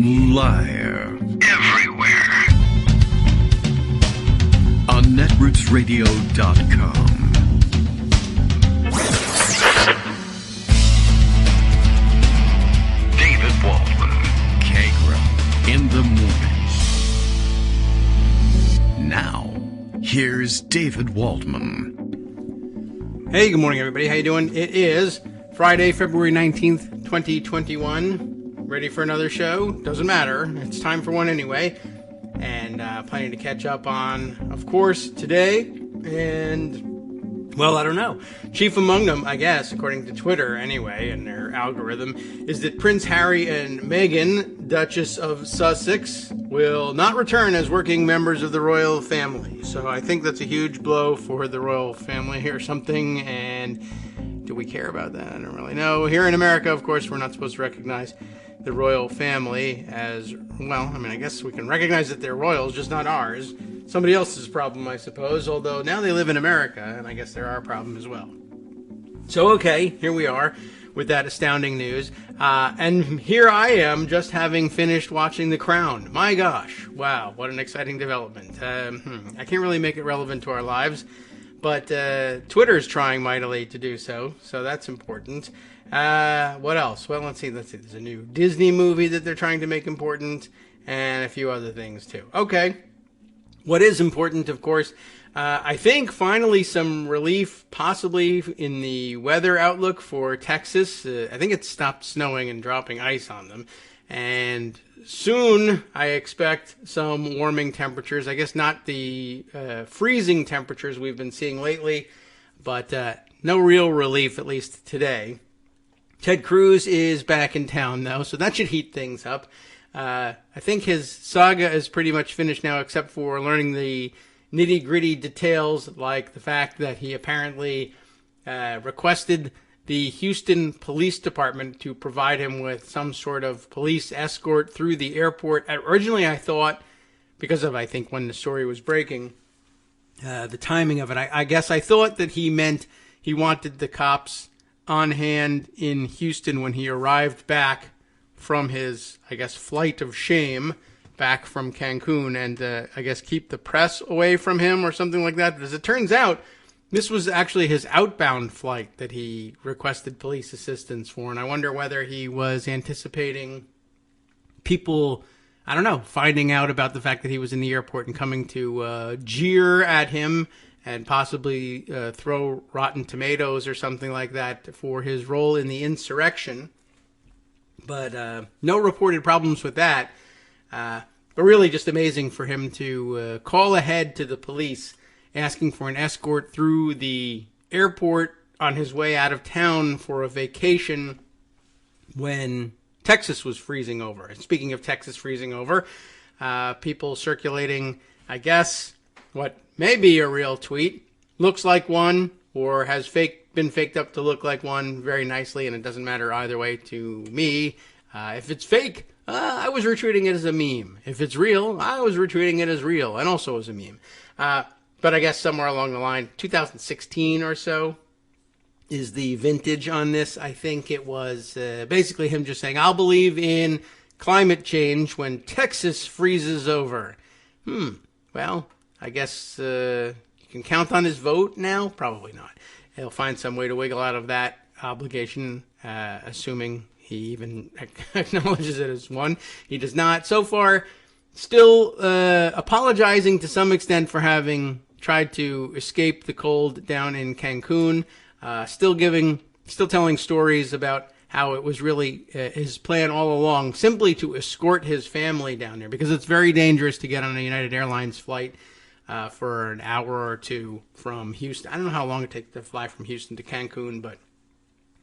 Liar. Everywhere. On netrootsradio.com. David Waldman. Kagro. In the morning. Now, here's David Waldman. Hey, good morning, everybody. How you doing? It is Friday, February 19th, 2021. Ready for another show? Doesn't matter. It's time for one anyway. And planning to catch up on, of course, today. And, well, I don't know. Chief among them, I guess, according to Twitter anyway, and their algorithm, is that Prince Harry and Meghan, Duchess of Sussex, will not return as working members of the royal family. So I think that's a huge blow for the royal family or something. And do we care about that? I don't really know. Here in America, of course, we're not supposed to recognize the royal family as, well, I mean, I guess we can recognize that they're royals, just not ours. Somebody else's problem, I suppose, although now they live in America, and I guess they're our problem as well. So, okay, here we are with that astounding news. And here I am just having finished watching The Crown. My gosh, wow, what an exciting development. I can't really make it relevant to our lives, but Twitter's trying mightily to do so that's important. What else? Well, let's see. There's a new Disney movie that they're trying to make important, and a few other things too. Okay. What is important, of course, I think finally some relief possibly in the weather outlook for Texas. I think it's stopped snowing and dropping ice on them. And soon I expect some warming temperatures. I guess not the freezing temperatures we've been seeing lately, but no real relief, at least today. Ted Cruz is back in town, though, so that should heat things up. I think his saga is pretty much finished now, except for learning the nitty-gritty details, like the fact that he apparently requested the Houston Police Department to provide him with some sort of police escort through the airport. Originally, I thought, because of, I think, when the story was breaking, the timing of it, I guess I thought that he meant he wanted the cops on hand in Houston when he arrived back from his, I guess, flight of shame back from Cancun, and I guess keep the press away from him or something like that. But as it turns out, this was actually his outbound flight that he requested police assistance for, and I wonder whether he was anticipating people, I don't know, finding out about the fact that he was in the airport and coming to jeer at him and possibly throw rotten tomatoes or something like that for his role in the insurrection. But no reported problems with that. But really just amazing for him to call ahead to the police asking for an escort through the airport on his way out of town for a vacation when Texas was freezing over. And speaking of Texas freezing over, people circulating, I guess, what may be a real tweet, looks like one, or has been faked up to look like one very nicely, and it doesn't matter either way to me. If it's fake, I was retweeting it as a meme. If it's real, I was retweeting it as real, and also as a meme. But I guess somewhere along the line, 2016 or so is the vintage on this. I think it was basically him just saying, I'll believe in climate change when Texas freezes over. Well, I guess you can count on his vote now? Probably not. He'll find some way to wiggle out of that obligation, assuming he even acknowledges it as one. He does not. So far, still apologizing to some extent for having tried to escape the cold down in Cancun. Still telling stories about how it was really his plan all along, simply to escort his family down there, because it's very dangerous to get on a United Airlines flight for an hour or two from Houston. I don't know how long it takes to fly from Houston to Cancun, but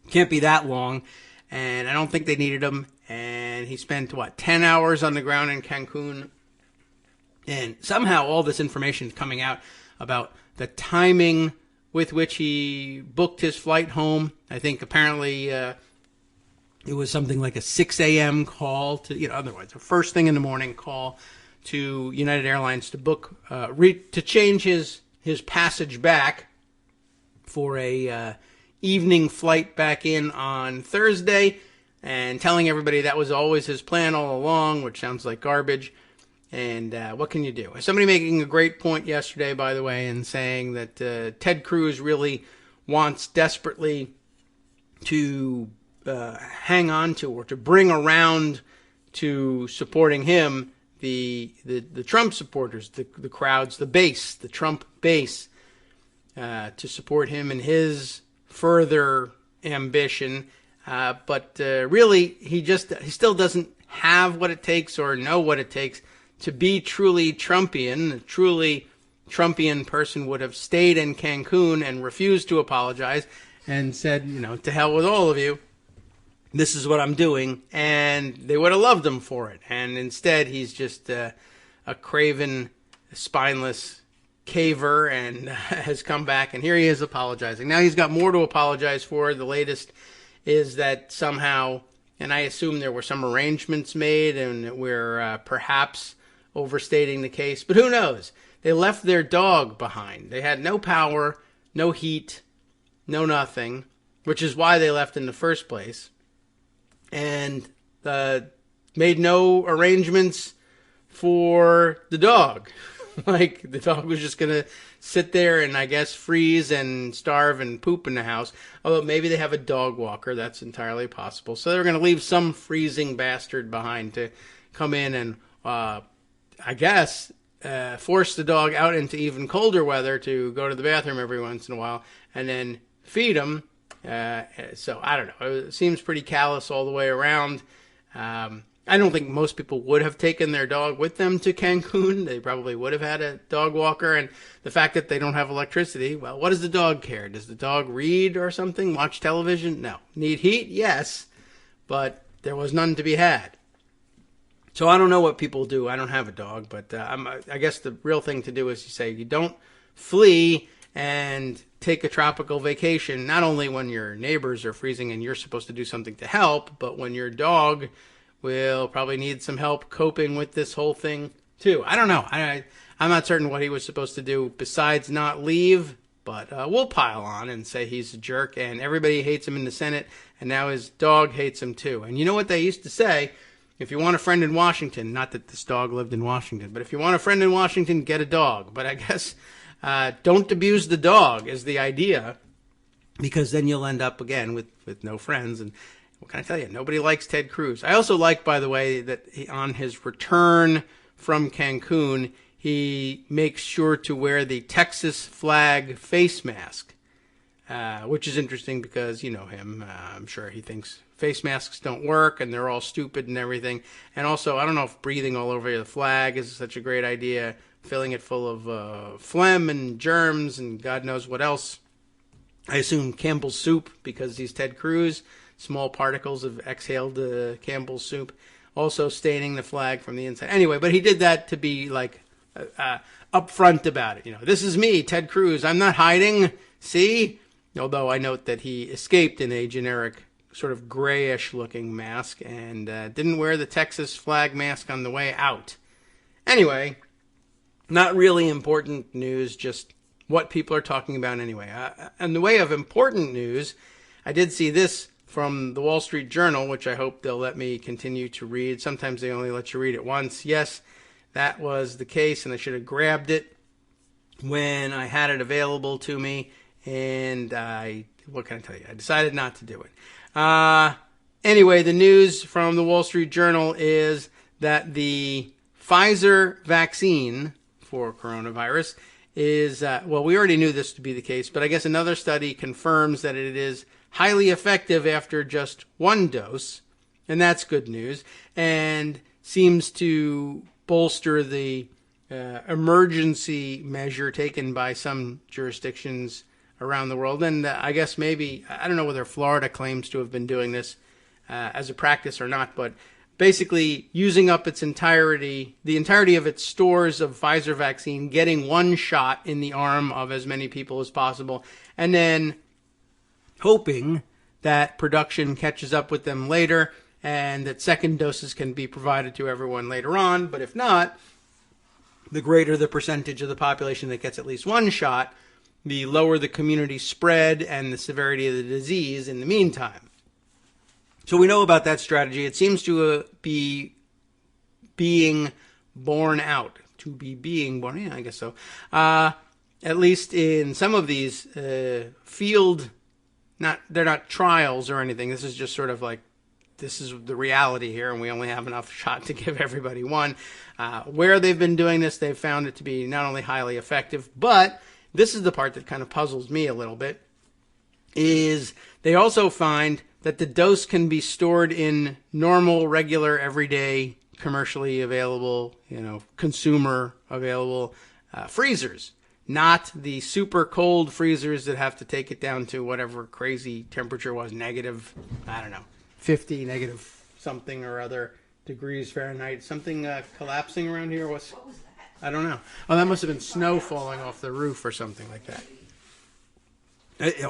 it can't be that long. And I don't think they needed him. And he spent, 10 hours on the ground in Cancun. And somehow all this information is coming out about the timing with which he booked his flight home. I think apparently it was something like a 6 a.m. call to, otherwise a first thing in the morning call to United Airlines to book, to change his passage back for a evening flight back in on Thursday. and telling everybody that was always his plan all along, which sounds like garbage. And what can you do? Somebody making a great point yesterday, by the way, and saying that Ted Cruz really wants desperately to hang on to, or to bring around to supporting him, the Trump supporters, the crowds, the base, the Trump base, to support him in his further ambition. But really, he still doesn't have what it takes or know what it takes to be truly Trumpian. A truly Trumpian person would have stayed in Cancun and refused to apologize and said, to hell with all of you. This is what I'm doing. And they would have loved him for it. And instead, he's just a craven, spineless caver, and has come back. And here he is apologizing. Now he's got more to apologize for. The latest is that somehow, and I assume there were some arrangements made, and we're perhaps overstating the case, but who knows? They left their dog behind. They had no power, no heat, no nothing, which is why they left in the first place, and made no arrangements for the dog. Like, the dog was just going to sit there and, I guess, freeze and starve and poop in the house. Although maybe they have a dog walker. That's entirely possible. So they're going to leave some freezing bastard behind to come in and, I guess, force the dog out into even colder weather to go to the bathroom every once in a while and then feed him. So, I don't know. It seems pretty callous all the way around. I don't think most people would have taken their dog with them to Cancun. They probably would have had a dog walker. And the fact that they don't have electricity, well, what does the dog care? Does the dog read or something? Watch television? No. Need heat? Yes. But there was none to be had. So I don't know what people do. I don't have a dog. But I guess the real thing to do is you don't flee and take a tropical vacation, not only when your neighbors are freezing and you're supposed to do something to help, but when your dog will probably need some help coping with this whole thing, too. I don't know. I'm not certain what he was supposed to do besides not leave, but we'll pile on and say he's a jerk, and everybody hates him in the Senate, and now his dog hates him, too. And you know what they used to say? If you want a friend in Washington, not that this dog lived in Washington, but if you want a friend in Washington, get a dog. But I guess don't abuse the dog is the idea, because then you'll end up, again, with no friends. And what can I tell you? Nobody likes Ted Cruz. I also like, by the way, that on his return from Cancun, he makes sure to wear the Texas flag face mask, which is interesting because, you know him. I'm sure he thinks face masks don't work and they're all stupid and everything. And also, I don't know if breathing all over the flag is such a great idea, filling it full of phlegm and germs and God knows what else. I assume Campbell's soup, because he's Ted Cruz. Small particles of exhaled Campbell's soup, also staining the flag from the inside. Anyway, but he did that to be like upfront about it. This is me, Ted Cruz. I'm not hiding. See? Although I note that he escaped in a generic sort of grayish looking mask and didn't wear the Texas flag mask on the way out. Anyway, not really important news, just what people are talking about anyway. In the way of important news, I did see this from the Wall Street Journal, which I hope they'll let me continue to read. Sometimes they only let you read it once. Yes, that was the case, and I should have grabbed it when I had it available to me, and what can I tell you? I decided not to do it. Anyway, the news from the Wall Street Journal is that the Pfizer vaccine for coronavirus is, we already knew this to be the case, but I guess another study confirms that it is highly effective after just one dose, and that's good news, and seems to bolster the emergency measure taken by some jurisdictions around the world. And I guess maybe, I don't know whether Florida claims to have been doing this as a practice or not, but basically using up the entirety of its stores of Pfizer vaccine, getting one shot in the arm of as many people as possible, and then hoping that production catches up with them later and that second doses can be provided to everyone later on. But if not, the greater the percentage of the population that gets at least one shot, the lower the community spread and the severity of the disease in the meantime. So we know about that strategy. It seems to be being borne out. To be being born, yeah, I guess so. At least in some of these field, they're not trials or anything. This is just sort of like, this is the reality here, and we only have enough shot to give everybody one. Where they've been doing this, they've found it to be not only highly effective, but this is the part that kind of puzzles me a little bit, is they also find that the dose can be stored in normal, regular, everyday, commercially available, consumer available freezers, not the super cold freezers that have to take it down to whatever crazy temperature was, negative, I don't know, 50, negative something or other degrees Fahrenheit. Something collapsing around here. What was that? I don't know. Oh, that must have been snow falling off the roof or something like that.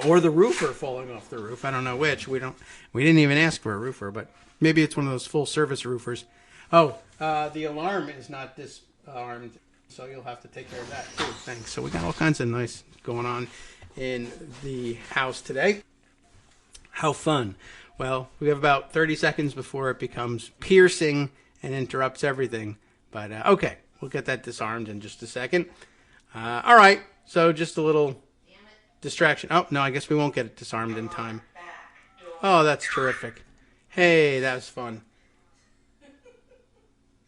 Or the roofer falling off the roof. I don't know which. We didn't even ask for a roofer, but maybe it's one of those full service roofers. Oh, the alarm is not disarmed, so you'll have to take care of that too. Thanks. So we got all kinds of nice going on in the house today. How fun. Well, we have about 30 seconds before it becomes piercing and interrupts everything. But, okay, we'll get that disarmed in just a second. All right, so just a little distraction. Oh, no, I guess we won't get it disarmed in time. Oh, that's terrific. Hey, that was fun.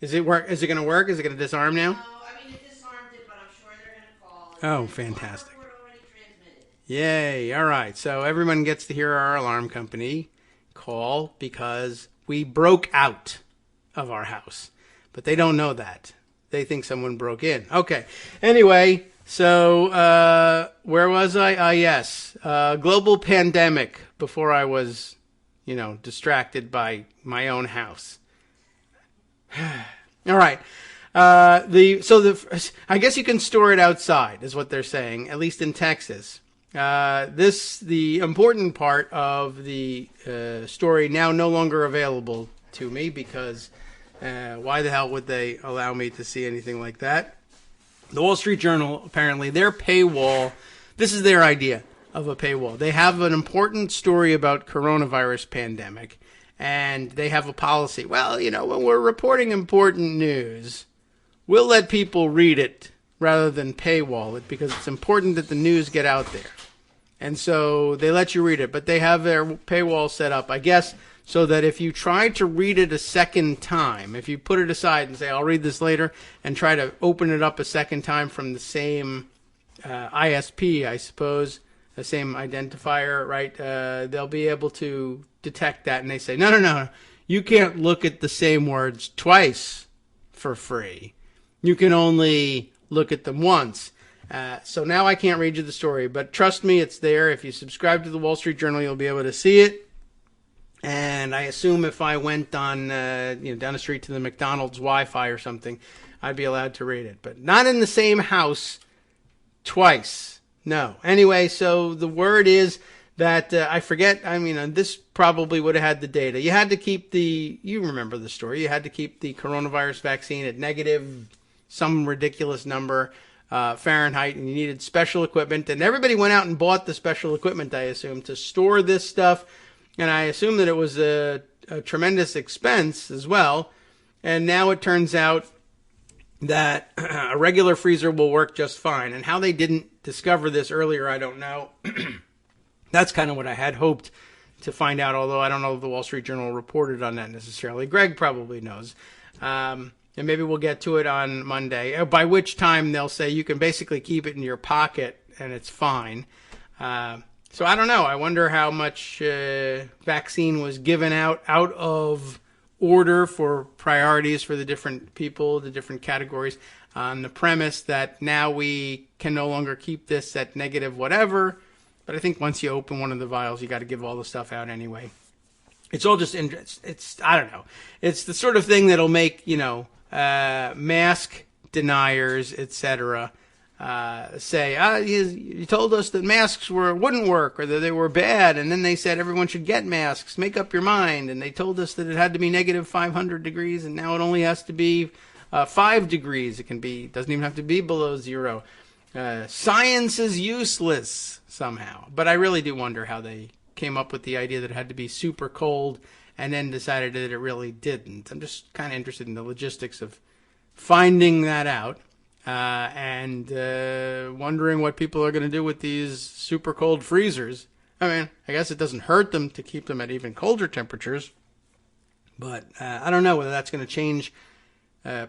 Is it going to work? Is it going to disarm now? No, I mean, it disarmed it, but I'm sure they're going to call. Oh, fantastic. Report already transmitted. Yay. All right. So everyone gets to hear our alarm company call because we broke out of our house. But they don't know that. They think someone broke in. Okay. Anyway, so where was I? Yes. Global pandemic before I was, distracted by my own house. All right. I guess you can store it outside, is what they're saying, at least in Texas. The important part of the story now no longer available to me because why the hell would they allow me to see anything like that? The Wall Street Journal, apparently, their paywall, this is their idea of a paywall. They have an important story about coronavirus pandemic. And they have a policy. Well, when we're reporting important news, we'll let people read it rather than paywall it because it's important that the news get out there. And so they let you read it, but they have their paywall set up, I guess, so that if you try to read it a second time, if you put it aside and say, I'll read this later, and try to open it up a second time from the same ISP, I suppose, the same identifier, right? They'll be able to detect that, and they say, no, you can't look at the same words twice for free. You can only look at them once. So now I can't read you the story, but trust me, it's there. If you subscribe to the Wall Street Journal, you'll be able to see it. And I assume if I went on, down the street to the McDonald's Wi-Fi or something, I'd be allowed to read it, but not in the same house twice. No. Anyway, so the word is that I forget. I mean, this probably would have had the data. You had to keep you remember the story. You had to keep the coronavirus vaccine at negative some ridiculous number Fahrenheit, and you needed special equipment. And everybody went out and bought the special equipment, I assume, to store this stuff. And I assume that it was a tremendous expense as well. And now it turns out that a regular freezer will work just fine. And how they didn't discover this earlier, I don't know. That's kind of what I had hoped to find out, although I don't know if the Wall Street Journal reported on that necessarily. Greg probably knows. And maybe we'll get to it on Monday, by which time they'll say you can basically keep it in your pocket and it's fine. So I don't know. I wonder how much vaccine was given out of order for priorities for the different people, the different categories, on the premise that now we can no longer keep this at negative whatever. But I think once you open one of the vials, you got to give all the stuff out anyway. It's all just, it's I don't know. It's the sort of thing that'll make, mask deniers, etc., say, you told us that masks wouldn't work or that they were bad, and then they said everyone should get masks. Make up your mind. And they told us that it had to be negative 500 degrees, and now it only has to be 5 degrees. It doesn't even have to be below zero. Science is useless somehow. But I really do wonder how they came up with the idea that it had to be super cold and then decided that it really didn't. I'm just kind of interested in the logistics of finding that out, and wondering what people are going to do with these super cold freezers. I mean, I guess it doesn't hurt them to keep them at even colder temperatures, but I don't know whether that's going to change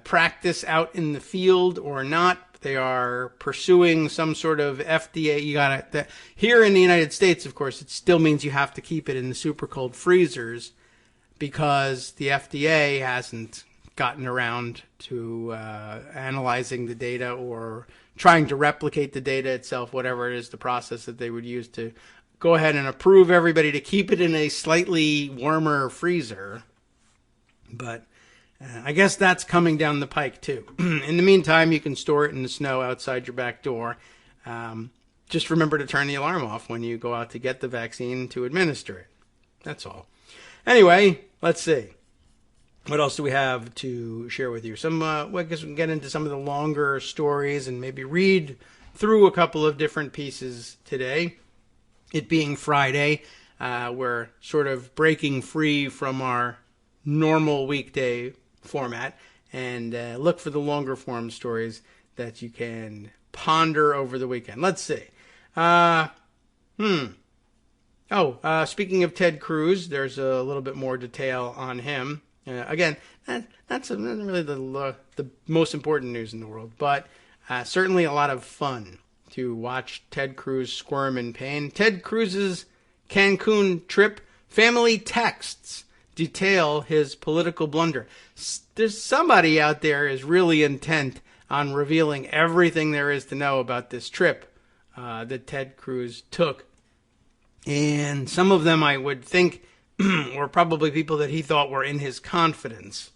practice out in the field or not. They are pursuing some sort of FDA. Here in the United States, of course, it still means you have to keep it in the super cold freezers because the FDA hasn't gotten around to analyzing the data or trying to replicate the data itself, whatever it is, the process that they would use to go ahead and approve everybody to keep it in a slightly warmer freezer. But I guess that's coming down the pike, too. In the meantime, you can store it in the snow outside your back door. Just remember to turn the alarm off when you go out to get the vaccine to administer it. That's all. Anyway, let's see. What else do we have to share with you? I guess we can get into some of the longer stories and maybe read through a couple of different pieces today. It being Friday, we're sort of breaking free from our normal weekday format and look for the longer form stories that you can ponder over the weekend. Let's see. Speaking of Ted Cruz, there's a little bit more detail on him. Again, that's not really the most important news in the world, but certainly a lot of fun to watch Ted Cruz squirm in pain. Ted Cruz's Cancun trip, family texts detail his political blunder. There's somebody out there is really intent on revealing everything there is to know about this trip that Ted Cruz took. And some of them I would think were probably people that he thought were in his confidence.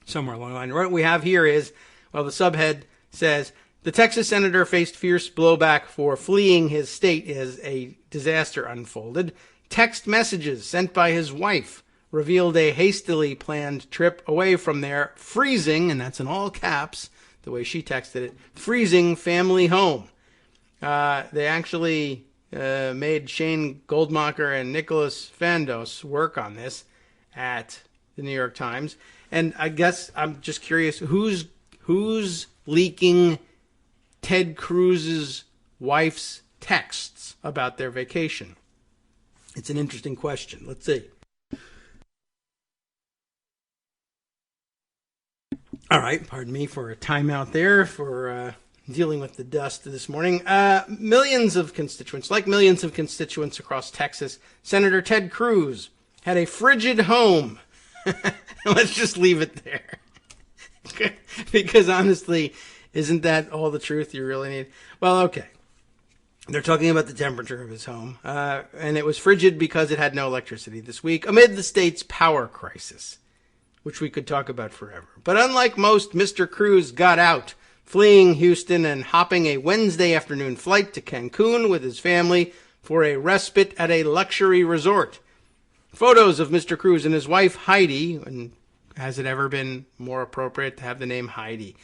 Somewhere along the line. What we have here is, the subhead says, the Texas senator faced fierce blowback for fleeing his state as a disaster unfolded. Text messages sent by his wife revealed a hastily planned trip away from their freezing, and that's in all caps, the way she texted it, freezing family home. They actually made Shane Goldmacher and Nicholas Fandos work on this at the New York Times. And I guess I'm just curious, who's leaking Ted Cruz's wife's texts about their vacation? It's an interesting question. Let's see. All right, pardon me for a timeout there for dealing with the dust this morning. Millions of constituents across Texas, Senator Ted Cruz had a frigid home. Let's just leave it there. Because honestly, isn't that all the truth you really need? Well, okay. They're talking about the temperature of his home. And it was frigid because it had no electricity this week amid the state's power crisis, which we could talk about forever. But unlike most, Mr. Cruz got out, fleeing Houston and hopping a Wednesday afternoon flight to Cancun with his family for a respite at a luxury resort. Photos of Mr. Cruz and his wife, Heidi, and has it ever been more appropriate to have the name Heidi,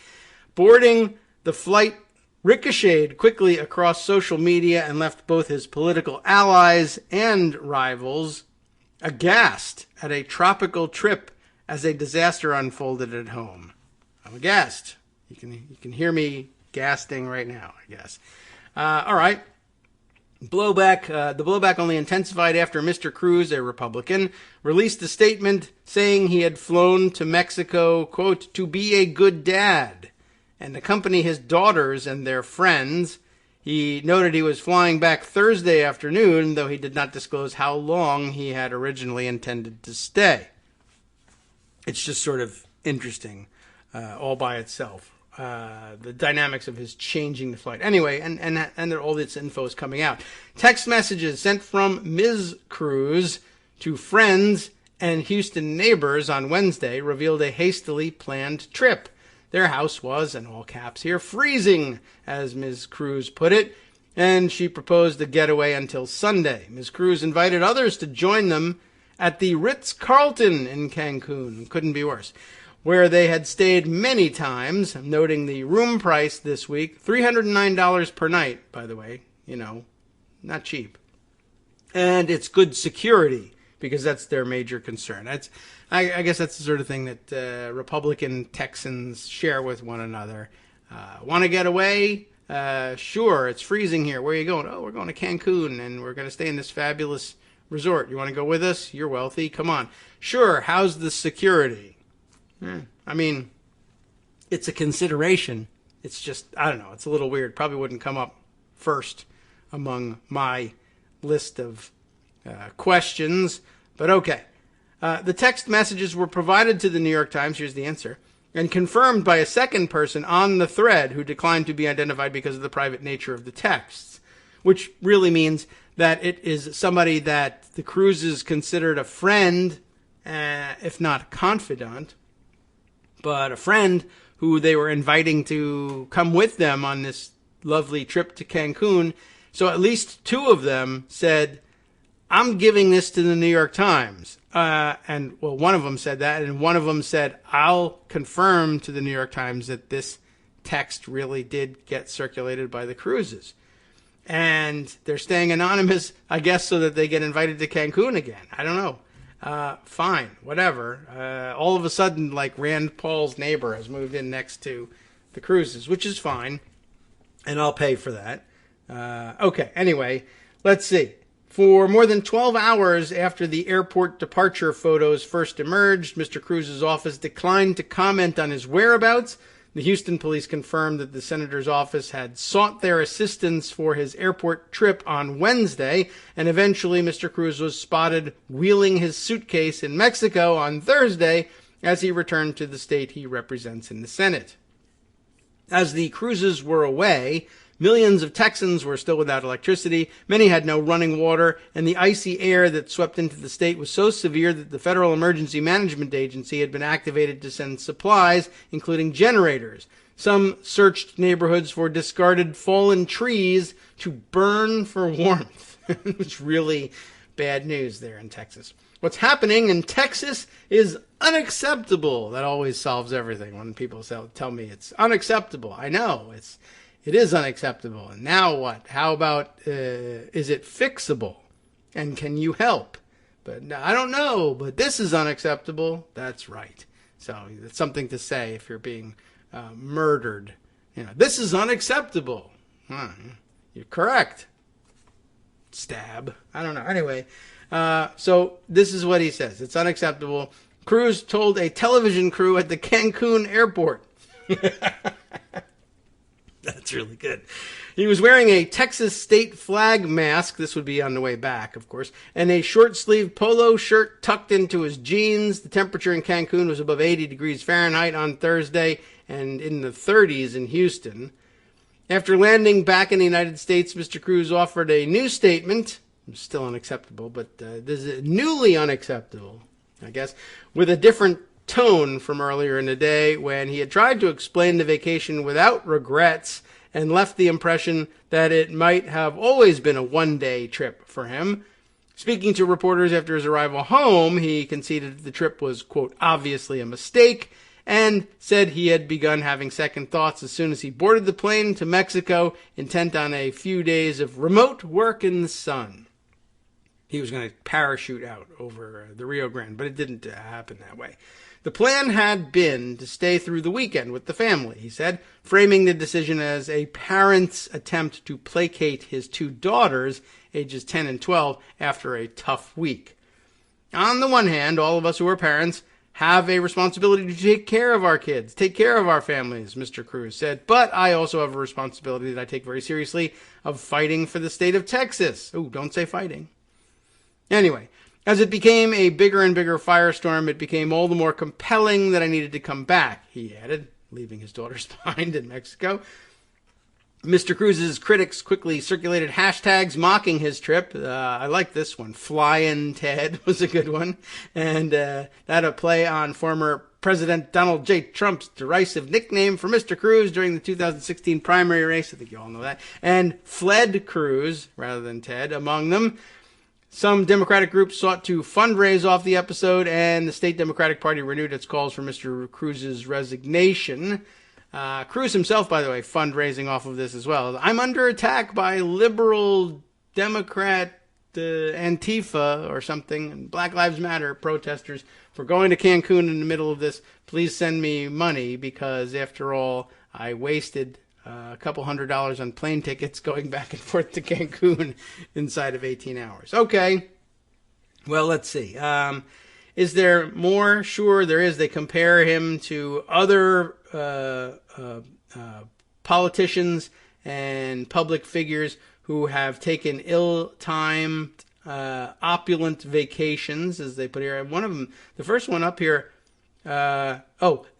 boarding the flight ricocheted quickly across social media and left both his political allies and rivals aghast at a tropical trip as a disaster unfolded at home. I'm aghast. You can hear me gasping right now, I guess. All right. The blowback only intensified after Mr. Cruz, a Republican, released a statement saying he had flown to Mexico, quote, to be a good dad and accompany his daughters and their friends. He noted he was flying back Thursday afternoon, though he did not disclose how long he had originally intended to stay. It's just sort of interesting all by itself. The dynamics of his changing the flight. Anyway, and all this info is coming out. Text messages sent from Ms. Cruz to friends and Houston neighbors on Wednesday revealed a hastily planned trip. Their house was, in all caps here, freezing, as Ms. Cruz put it, and she proposed a getaway until Sunday. Ms. Cruz invited others to join them at the Ritz-Carlton in Cancun. Couldn't be worse. Where they had stayed many times, noting the room price this week, $309 per night, by the way, not cheap. And it's good security, because that's their major concern. I guess that's the sort of thing that Republican Texans share with one another. Want to get away? Sure, it's freezing here. Where are you going? Oh, we're going to Cancun, and we're going to stay in this fabulous resort. You want to go with us? You're wealthy. Come on. Sure, how's the security? I mean, it's a consideration. It's just, I don't know, it's a little weird. Probably wouldn't come up first among my list of questions, but okay. The text messages were provided to the New York Times, here's the answer, and confirmed by a second person on the thread who declined to be identified because of the private nature of the texts, which really means that it is somebody that the Cruzes considered a friend, if not a confidant, but a friend who they were inviting to come with them on this lovely trip to Cancun. So at least two of them said, I'm giving this to the New York Times. And one of them said that, and one of them said, I'll confirm to the New York Times that this text really did get circulated by the Cruzes. And they're staying anonymous, I guess, so that they get invited to Cancun again. I don't know. Fine, whatever. All of a sudden, like Rand Paul's neighbor has moved in next to the Cruzes, which is fine. And I'll pay for that. Okay, anyway, let's see. For more than 12 hours after the airport departure photos first emerged, Mr. Cruz's office declined to comment on his whereabouts. The Houston police confirmed that the senator's office had sought their assistance for his airport trip on Wednesday, and eventually Mr. Cruz was spotted wheeling his suitcase in Mexico on Thursday as he returned to the state he represents in the Senate. As the Cruzes were away, millions of Texans were still without electricity, many had no running water, and the icy air that swept into the state was so severe that the Federal Emergency Management Agency had been activated to send supplies, including generators. Some searched neighborhoods for discarded fallen trees to burn for warmth. It's really bad news there in Texas. What's happening in Texas is unacceptable. That always solves everything when people tell me it's unacceptable. I know, it is unacceptable. And now what? How about, is it fixable? And can you help? But I don't know, but this is unacceptable. That's right. So it's something to say if you're being murdered. You know, this is unacceptable. You're correct. Stab. I don't know. Anyway, so this is what he says. It's unacceptable. Cruz told a television crew at the Cancun airport. That's really good. He was wearing a Texas state flag mask. This would be on the way back, of course, and a short-sleeved polo shirt tucked into his jeans. The temperature in Cancun was above 80 degrees Fahrenheit on Thursday and in the 30s in Houston. After landing back in the United States, Mr. Cruz offered a new statement. Still unacceptable, but this is newly unacceptable, I guess, with a different tone from earlier in the day when he had tried to explain the vacation without regrets and left the impression that it might have always been a one-day trip for him. Speaking to reporters after his arrival home, he conceded that the trip was, quote, obviously a mistake, and said he had begun having second thoughts as soon as he boarded the plane to Mexico, intent on a few days of remote work in the sun. He was going to parachute out over the Rio Grande, but it didn't happen that way. The plan had been to stay through the weekend with the family, he said, framing the decision as a parent's attempt to placate his two daughters, ages 10 and 12, after a tough week. On the one hand, all of us who are parents have a responsibility to take care of our kids, take care of our families, Mr. Cruz said, but I also have a responsibility that I take very seriously of fighting for the state of Texas. Oh, don't say fighting. Anyway, as it became a bigger and bigger firestorm, it became all the more compelling that I needed to come back, he added, leaving his daughters behind in Mexico. Mr. Cruz's critics quickly circulated hashtags mocking his trip. I like this one. Flyin' Ted was a good one. And that a play on former President Donald J. Trump's derisive nickname for Mr. Cruz during the 2016 primary race. I think you all know that. And Fled Cruz, rather than Ted, among them. Some Democratic groups sought to fundraise off the episode, and the state Democratic Party renewed its calls for Mr. Cruz's resignation. Cruz himself, by the way, fundraising off of this as well. I'm under attack by liberal Democrat Antifa or something, and Black Lives Matter protesters for going to Cancun in the middle of this, please send me money, because after all, I wasted a couple $100 on plane tickets going back and forth to Cancun inside of 18 hours. Okay. Well, let's see. Is there more? Sure, there is. They compare him to other politicians and public figures who have taken ill-timed, opulent vacations, as they put here. One of them, the first one up here, the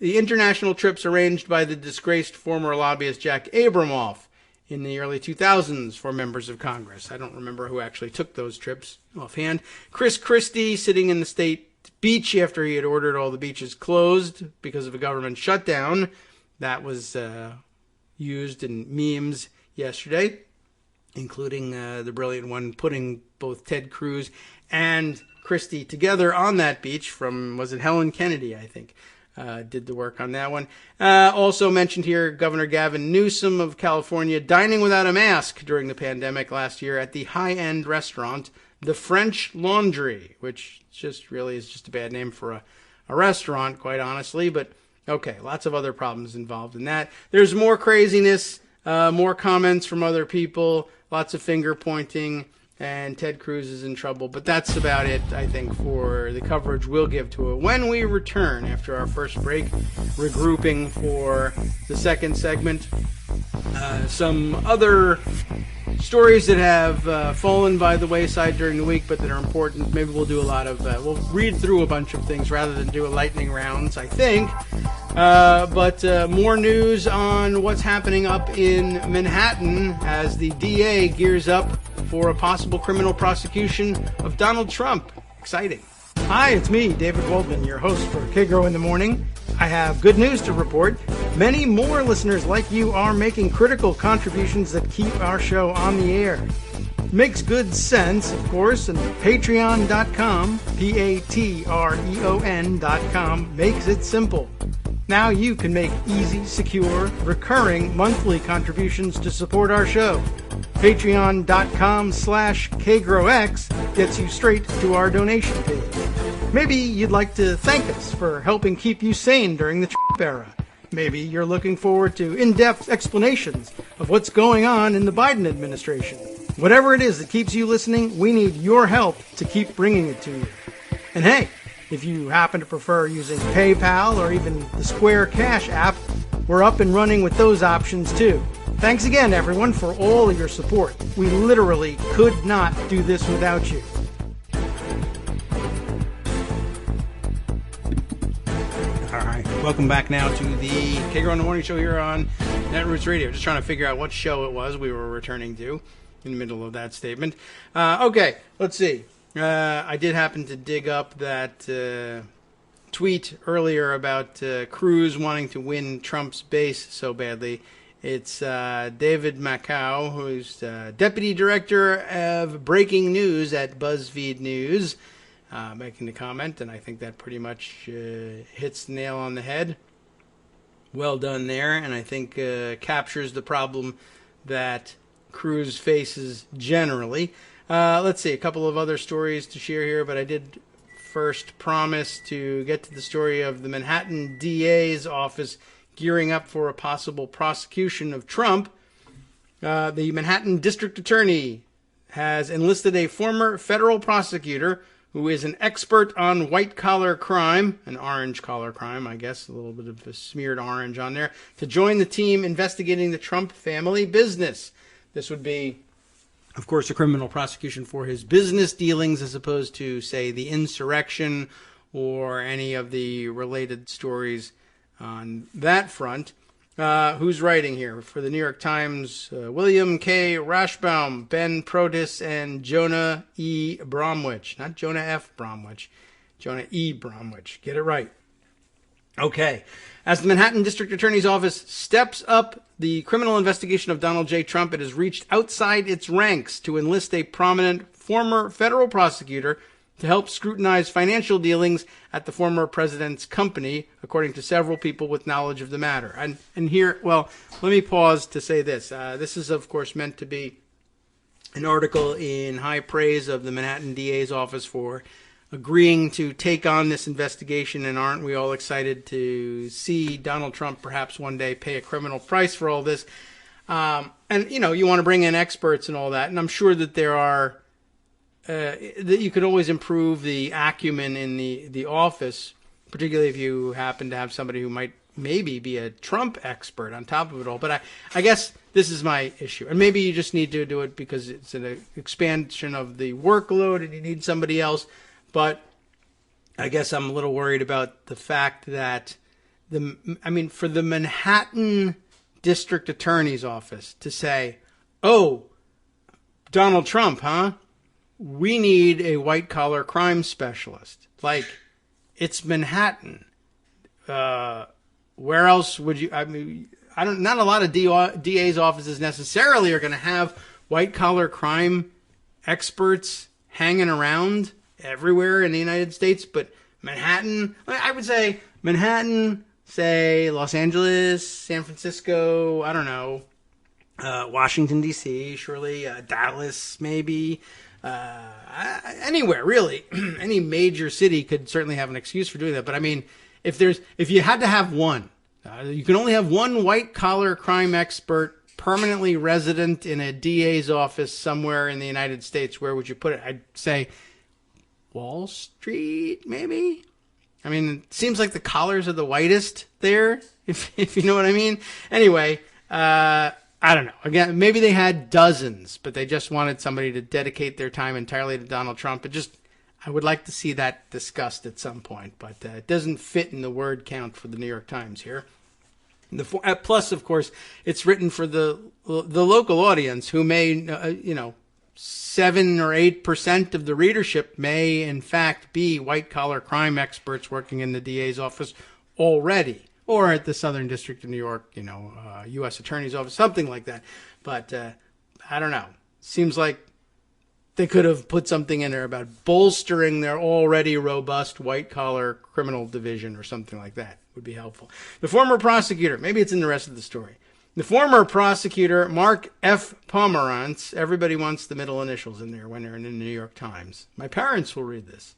international trips arranged by the disgraced former lobbyist Jack Abramoff in the early 2000s for members of Congress. I don't remember who actually took those trips offhand. Chris Christie sitting in the state beach after he had ordered all the beaches closed because of a government shutdown. That was used in memes yesterday, including the brilliant one putting both Ted Cruz and Christie together on that beach from, was it Helen Kennedy, I think, did the work on that one. Also mentioned here, Governor Gavin Newsom of California dining without a mask during the pandemic last year at the high-end restaurant, the French Laundry, which just really is just a bad name for a restaurant, quite honestly, but okay, lots of other problems involved in that. There's more craziness, more comments from other people, lots of finger pointing, and Ted Cruz is in trouble. But that's about it, I think, for the coverage we'll give to it. When we return after our first break, regrouping for the second segment, some other stories that have fallen by the wayside during the week, but that are important. Maybe we'll do a lot of, we'll read through a bunch of things rather than do a lightning rounds, I think. But more news on what's happening up in Manhattan as the DA gears up for a possible criminal prosecution of Donald Trump. Exciting. Hi, it's me, David Waldman, your host for Kagro in the Morning. I have good news to report. Many more listeners like you are making critical contributions that keep our show on the air. Makes good sense, of course, and patreon.com, Patreon.com, makes it simple. Now you can make easy, secure, recurring monthly contributions to support our show. Patreon.com/KagroX gets you straight to our donation page. Maybe you'd like to thank us for helping keep you sane during the Trump era. Maybe you're looking forward to in-depth explanations of what's going on in the Biden administration. Whatever it is that keeps you listening, we need your help to keep bringing it to you. And hey, if you happen to prefer using PayPal or even the Square Cash app, we're up and running with those options too. Thanks again, everyone, for all of your support. We literally could not do this without you. All right, welcome back now to the Kagro in the Morning Show here on Netroots Radio. Just trying to figure out what show it was we were returning to in the middle of that statement. Okay, let's see. I did happen to dig up that tweet earlier about Cruz wanting to win Trump's base so badly. It's David Macau, who's Deputy Director of Breaking News at BuzzFeed News, making the comment, and I think that pretty much hits the nail on the head. Well done there, and I think captures the problem that Cruz faces generally. Let's see, a couple of other stories to share here, but I did first promise to get to the story of the Manhattan DA's office gearing up for a possible prosecution of Trump. The Manhattan District Attorney has enlisted a former federal prosecutor who is an expert on white-collar crime, an orange-collar crime, I guess, a little bit of a smeared orange on there, to join the team investigating the Trump family business. This would be, of course, a criminal prosecution for his business dealings as opposed to, say, the insurrection or any of the related stories on that front. Who's writing here? For the New York Times, William K. Rashbaum, Ben Protis, and Jonah E. Bromwich. Not Jonah F. Bromwich. Jonah E. Bromwich. Get it right. Okay. As the Manhattan District Attorney's Office steps up the criminal investigation of Donald J. Trump, it has reached outside its ranks to enlist a prominent former federal prosecutor to help scrutinize financial dealings at the former president's company, according to several people with knowledge of the matter. And here, well, let me pause to say this. This is, of course, meant to be an article in high praise of the Manhattan DA's office for agreeing to take on this investigation, and aren't we all excited to see Donald Trump perhaps one day pay a criminal price for all this? And, you want to bring in experts and all that, and I'm sure that there are, that you could always improve the acumen in the office, particularly if you happen to have somebody who might maybe be a Trump expert on top of it all. But I guess this is my issue. And maybe you just need to do it because it's an expansion of the workload and you need somebody else. But I guess I'm a little worried about the fact that for the Manhattan District Attorney's Office to say, oh, Donald Trump, huh? We need a white-collar crime specialist. Like, it's Manhattan. Where else would you... not a lot of DA's offices necessarily are going to have white-collar crime experts hanging around everywhere in the United States, but Manhattan, I would say Manhattan, say Los Angeles, San Francisco, I don't know, Washington, D.C., surely, Dallas, maybe, anywhere, really. Any major city could certainly have an excuse for doing that, but if you had to have one, you can only have one white-collar crime expert permanently resident in a DA's office somewhere in the United States. Where would you put it? I'd say Wall Street, maybe? It seems like the collars are the whitest there, if you know what I mean. Anyway, I don't know. Again, maybe they had dozens, but they just wanted somebody to dedicate their time entirely to Donald Trump. I would like to see that discussed at some point, but it doesn't fit in the word count for the New York Times here. Plus, of course, it's written for the local audience who may, 7 or 8% of the readership may, in fact, be white-collar crime experts working in the DA's office already, or at the Southern District of New York, U.S. Attorney's Office, something like that. But I don't know. Seems like they could have put something in there about bolstering their already robust white-collar criminal division or something like that. Would be helpful. The former prosecutor, maybe it's in the rest of the story. The former prosecutor, Mark F. Pomerantz, everybody wants the middle initials in there when they're in the New York Times. My parents will read this.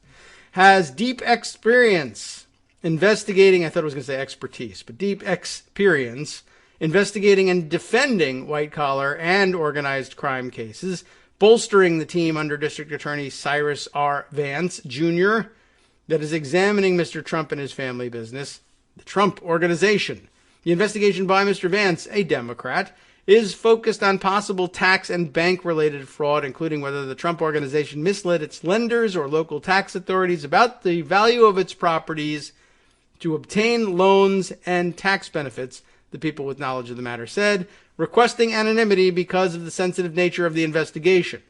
Has deep experience investigating, I thought I was going to say expertise, but deep experience investigating and defending white-collar and organized crime cases, bolstering the team under District Attorney Cyrus R. Vance, Jr., that is examining Mr. Trump and his family business, the Trump Organization. The investigation by Mr. Vance, a Democrat, is focused on possible tax and bank-related fraud, including whether the Trump Organization misled its lenders or local tax authorities about the value of its properties to obtain loans and tax benefits, the people with knowledge of the matter said, requesting anonymity because of the sensitive nature of the investigation.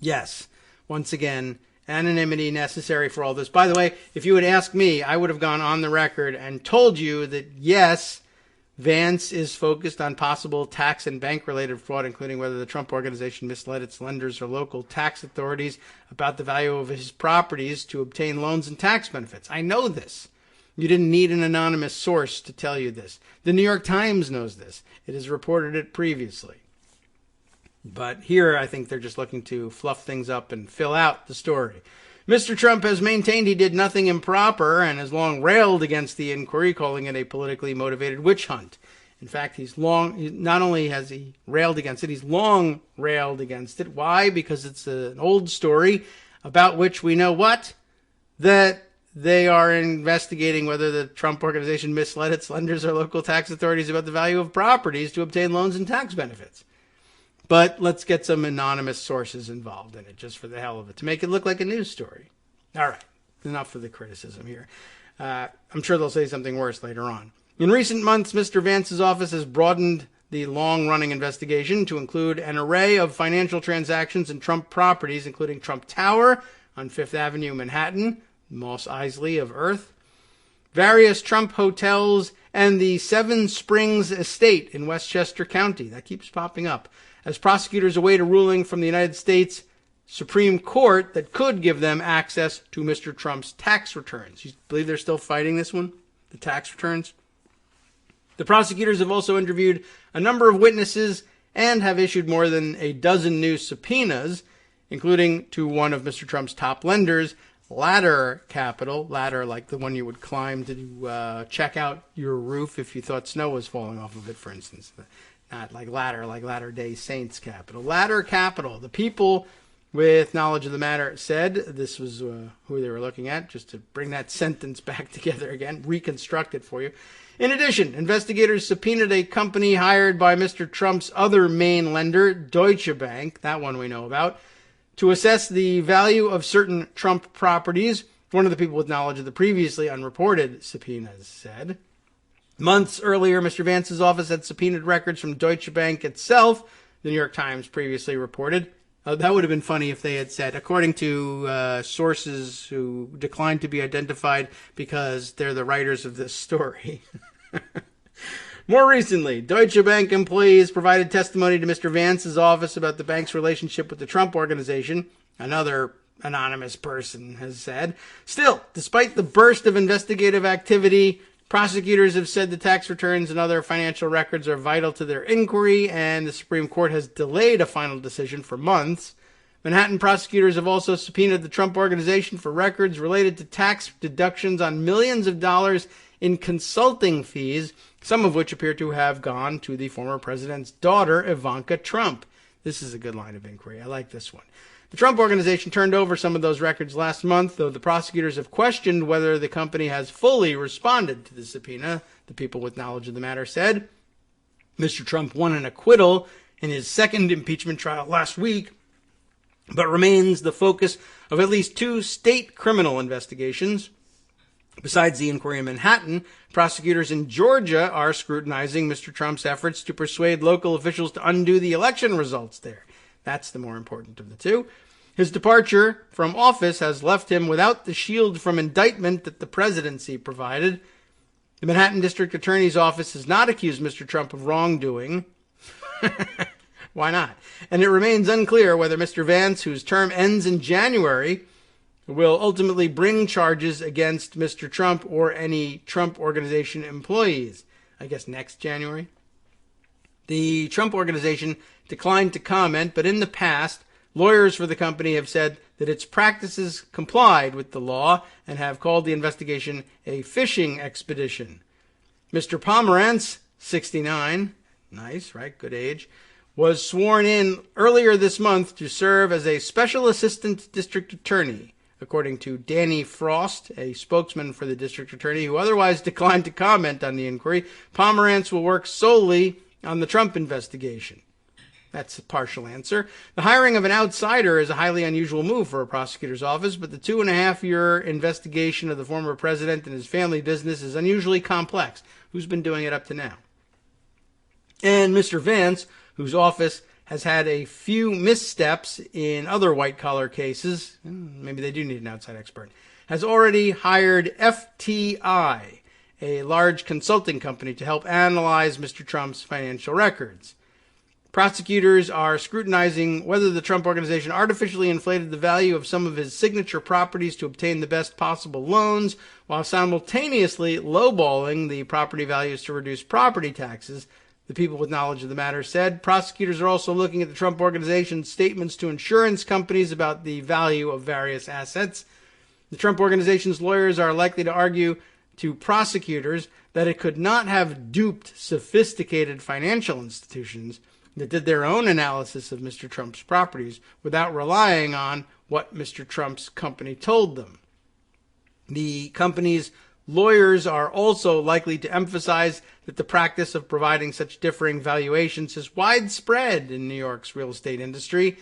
Yes, once again, anonymity necessary for all this. By the way, if you had asked me, I would have gone on the record and told you that, yes, Vance is focused on possible tax and bank-related fraud, including whether the Trump Organization misled its lenders or local tax authorities about the value of his properties to obtain loans and tax benefits. I know this. You didn't need an anonymous source to tell you this. The New York Times knows this. It has reported it previously. But here, I think they're just looking to fluff things up and fill out the story. Mr. Trump has maintained he did nothing improper and has long railed against the inquiry, calling it a politically motivated witch hunt. In fact, not only has he railed against it, he's long railed against it. Why? Because it's an old story about which we know what? That they are investigating whether the Trump Organization misled its lenders or local tax authorities about the value of properties to obtain loans and tax benefits. But let's get some anonymous sources involved in it, just for the hell of it, to make it look like a news story. All right, enough of the criticism here. I'm sure they'll say something worse later on. In recent months, Mr. Vance's office has broadened the long-running investigation to include an array of financial transactions and Trump properties, including Trump Tower on Fifth Avenue, Manhattan, Moss Isley of Earth, various Trump hotels, and the Seven Springs Estate in Westchester County. That keeps popping up, as prosecutors await a ruling from the United States Supreme Court that could give them access to Mr. Trump's tax returns. You believe they're still fighting this one? The tax returns? The prosecutors have also interviewed a number of witnesses and have issued more than a dozen new subpoenas, including to one of Mr. Trump's top lenders, Ladder Capital. Ladder, like the one you would climb to check out your roof if you thought snow was falling off of it, for instance. Not like Latter-day Saints Capital. Ladder Capital. The people with knowledge of the matter said, this was who they were looking at, just to bring that sentence back together again, reconstruct it for you. In addition, investigators subpoenaed a company hired by Mr. Trump's other main lender, Deutsche Bank, that one we know about, to assess the value of certain Trump properties. One of the people with knowledge of the previously unreported subpoenas said. Months earlier, Mr. Vance's office had subpoenaed records from Deutsche Bank itself, the New York Times previously reported. That would have been funny if they had said, according to sources who declined to be identified because they're the writers of this story. More recently, Deutsche Bank employees provided testimony to Mr. Vance's office about the bank's relationship with the Trump Organization. Another anonymous person has said. Still, despite the burst of investigative activity, prosecutors have said the tax returns and other financial records are vital to their inquiry, and the Supreme Court has delayed a final decision for months. Manhattan prosecutors have also subpoenaed the Trump Organization for records related to tax deductions on millions of dollars in consulting fees, some of which appear to have gone to the former president's daughter, Ivanka Trump. This is a good line of inquiry. I like this one. The Trump Organization turned over some of those records last month, though the prosecutors have questioned whether the company has fully responded to the subpoena, the people with knowledge of the matter said. Mr. Trump won an acquittal in his second impeachment trial last week, but remains the focus of at least two state criminal investigations. Besides the inquiry in Manhattan, prosecutors in Georgia are scrutinizing Mr. Trump's efforts to persuade local officials to undo the election results there. That's the more important of the two. His departure from office has left him without the shield from indictment that the presidency provided. The Manhattan District Attorney's Office has not accused Mr. Trump of wrongdoing. Why not? And it remains unclear whether Mr. Vance, whose term ends in January, will ultimately bring charges against Mr. Trump or any Trump Organization employees. I guess next January. The Trump Organization declined to comment, but in the past, lawyers for the company have said that its practices complied with the law and have called the investigation a fishing expedition. Mr. Pomerantz, 69, nice, right, good age, was sworn in earlier this month to serve as a special assistant district attorney, according to Danny Frost, a spokesman for the district attorney who otherwise declined to comment on the inquiry. Pomerantz will work solely on the Trump investigation. That's a partial answer. The hiring of an outsider is a highly unusual move for a prosecutor's office, but the 2.5-year investigation of the former president and his family business is unusually complex. Who's been doing it up to now? And Mr. Vance, whose office has had a few missteps in other white-collar cases, maybe they do need an outside expert, has already hired FTI, a large consulting company, to help analyze Mr. Trump's financial records. Prosecutors are scrutinizing whether the Trump Organization artificially inflated the value of some of his signature properties to obtain the best possible loans, while simultaneously lowballing the property values to reduce property taxes, the people with knowledge of the matter said. Prosecutors are also looking at the Trump Organization's statements to insurance companies about the value of various assets. The Trump Organization's lawyers are likely to argue to prosecutors that it could not have duped sophisticated financial institutions that did their own analysis of Mr. Trump's properties without relying on what Mr. Trump's company told them. The company's lawyers are also likely to emphasize that the practice of providing such differing valuations is widespread in New York's real estate industry.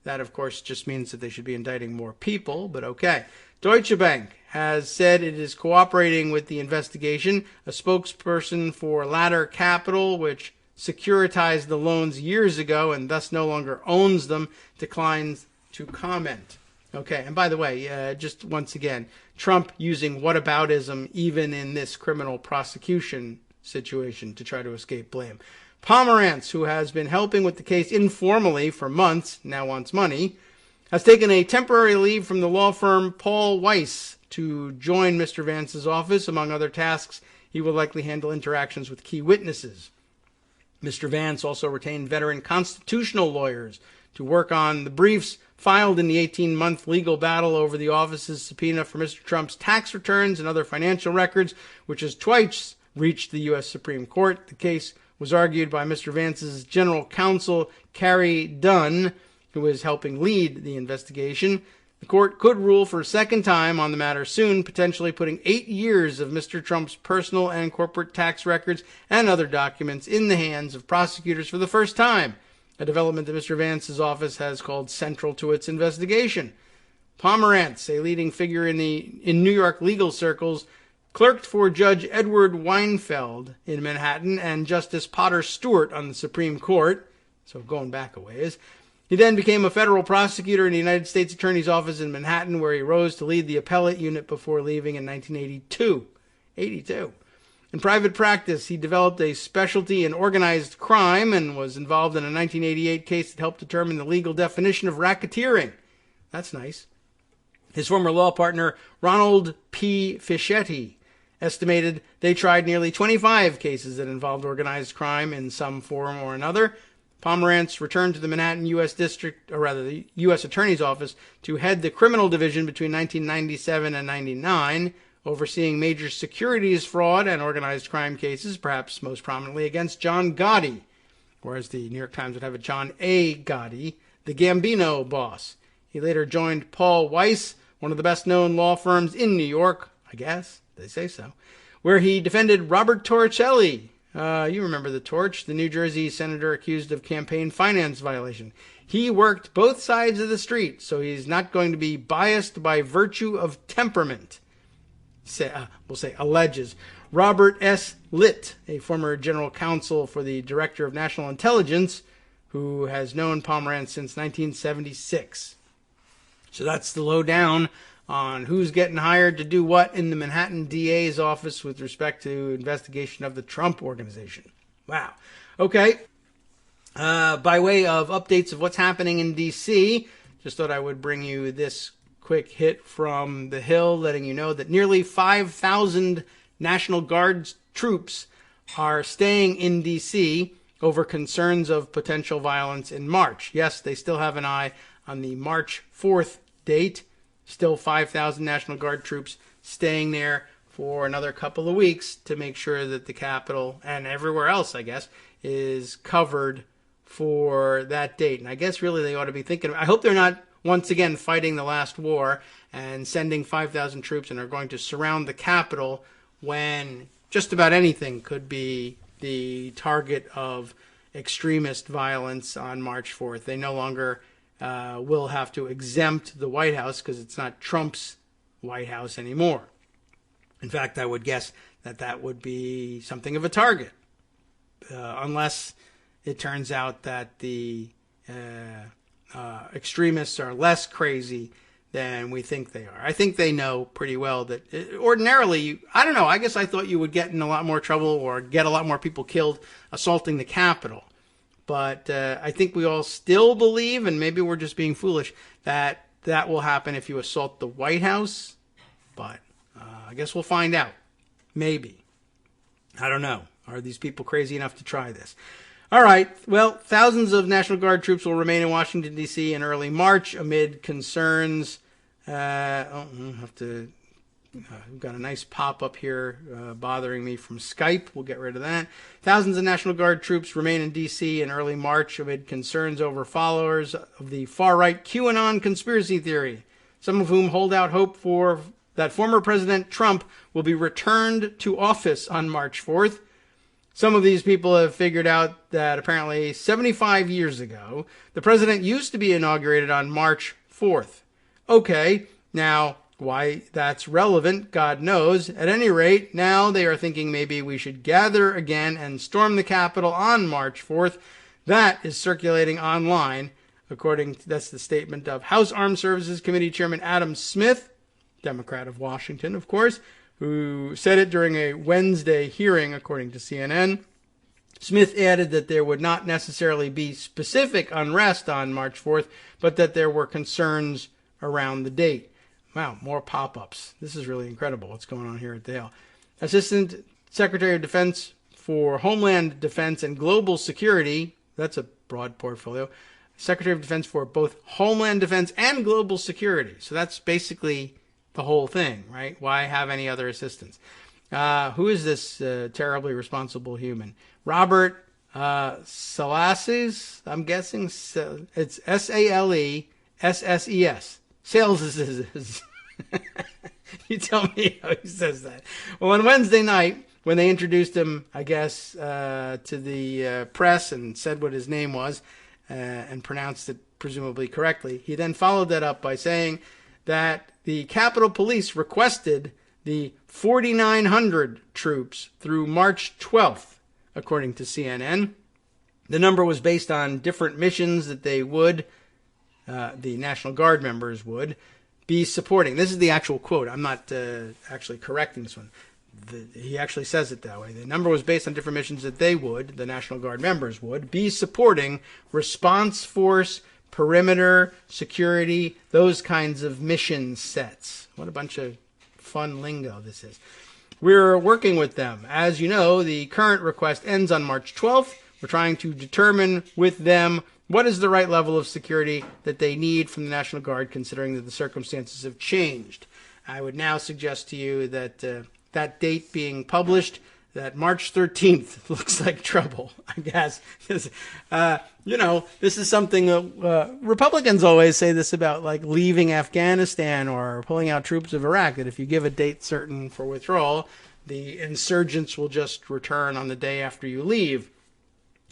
That, of course, just means that they should be indicting more people, but okay. Deutsche Bank has said it is cooperating with the investigation. A spokesperson for Ladder Capital, which securitized the loans years ago and thus no longer owns them, declines to comment. Okay, and by the way, just once again, Trump using whataboutism even in this criminal prosecution situation to try to escape blame. Pomerantz, who has been helping with the case informally for months, now wants money, has taken a temporary leave from the law firm Paul Weiss to join Mr. Vance's office. Among other tasks, he will likely handle interactions with key witnesses. Mr. Vance also retained veteran constitutional lawyers to work on the briefs filed in the 18-month legal battle over the office's subpoena for Mr. Trump's tax returns and other financial records, which has twice reached the U.S. Supreme Court. The case was argued by Mr. Vance's general counsel, Carrie Dunn, who is helping lead the investigation. The court could rule for a second time on the matter soon, potentially putting 8 years of Mr. Trump's personal and corporate tax records and other documents in the hands of prosecutors for the first time, a development that Mr. Vance's office has called central to its investigation. Pomerantz, a leading figure in New York legal circles, clerked for Judge Edward Weinfeld in Manhattan and Justice Potter Stewart on the Supreme Court, so going back a ways. He then became a federal prosecutor in the United States Attorney's Office in Manhattan, where he rose to lead the appellate unit before leaving in 1982. In private practice, he developed a specialty in organized crime and was involved in a 1988 case that helped determine the legal definition of racketeering. That's nice. His former law partner, Ronald P. Fischetti, estimated they tried nearly 25 cases that involved organized crime in some form or another. Pomerantz returned to the Manhattan U.S. the U.S. Attorney's Office to head the criminal division between 1997 and 99, overseeing major securities fraud and organized crime cases, perhaps most prominently against John Gotti, or as the New York Times would have it, John A. Gotti, the Gambino boss. He later joined Paul Weiss, one of the best-known law firms in New York, I guess, they say so, where he defended Robert Torricelli. You remember the Torch, the New Jersey senator accused of campaign finance violation. He worked both sides of the street, so he's not going to be biased by virtue of temperament, we'll say alleges. Robert S. Litt, a former general counsel for the Director of National Intelligence, who has known Pomerantz since 1976. So that's the lowdown on who's getting hired to do what in the Manhattan DA's office with respect to investigation of the Trump organization. Wow. Okay. By way of updates of what's happening in D.C., just thought I would bring you this quick hit from The Hill, letting you know that nearly 5,000 National Guard troops are staying in D.C. over concerns of potential violence in March. Yes, they still have an eye on the March 4th date. Still 5,000 National Guard troops staying there for another couple of weeks to make sure that the Capitol and everywhere else, I guess, is covered for that date. And I guess really they ought to be thinking, I hope they're not once again fighting the last war and sending 5,000 troops and are going to surround the Capitol when just about anything could be the target of extremist violence on March 4th. They no longer will have to exempt the White House because it's not Trump's White House anymore. In fact, I would guess that that would be something of a target, unless it turns out that the extremists are less crazy than we think they are. I think they know pretty well that ordinarily, I don't know, I guess I thought you would get in a lot more trouble or get a lot more people killed assaulting the Capitol. But I think we all still believe, and maybe we're just being foolish, that that will happen if you assault the White House. But I guess we'll find out. Maybe. I don't know. Are these people crazy enough to try this? All right. Well, thousands of National Guard troops will remain in Washington, D.C. in early March amid concerns. We've got a nice pop-up here bothering me from Skype. We'll get rid of that. Thousands of National Guard troops remain in D.C. in early March amid concerns over followers of the far-right QAnon conspiracy theory, some of whom hold out hope for that former President Trump will be returned to office on March 4th. Some of these people have figured out that apparently 75 years ago, the president used to be inaugurated on March 4th. Okay, now why that's relevant, God knows. At any rate, now they are thinking maybe we should gather again and storm the Capitol on March 4th. That is circulating online, that's the statement of House Armed Services Committee Chairman Adam Smith, Democrat of Washington, of course, who said it during a Wednesday hearing, according to CNN. Smith added that there would not necessarily be specific unrest on March 4th, but that there were concerns around the date. Wow, more pop-ups. This is really incredible what's going on here at the Hill. Assistant Secretary of Defense for Homeland Defense and Global Security. That's a broad portfolio. Secretary of Defense for both Homeland Defense and Global Security. So that's basically the whole thing, right? Why have any other assistants? Who is this terribly responsible human? Robert Salasses, I'm guessing. It's Salesses. Sales is. You tell me how he says that. Well, on Wednesday night, when they introduced him, I guess, to the press and said what his name was and pronounced it presumably correctly, he then followed that up by saying that the Capitol Police requested the 4,900 troops through March 12th, according to CNN. The number was based on different missions that they would, the National Guard members would, be supporting. This is the actual quote. I'm not actually correcting this one. He actually says it that way. The number was based on different missions that they would, the National Guard members would, be supporting response force, perimeter, security, those kinds of mission sets. What a bunch of fun lingo this is. We're working with them. As you know, the current request ends on March 12th. We're trying to determine with them what is the right level of security that they need from the National Guard, considering that the circumstances have changed. I would now suggest to you that that date being published, that March 13th looks like trouble, I guess. This is something Republicans always say this about, like leaving Afghanistan or pulling out troops of Iraq, that if you give a date certain for withdrawal, the insurgents will just return on the day after you leave.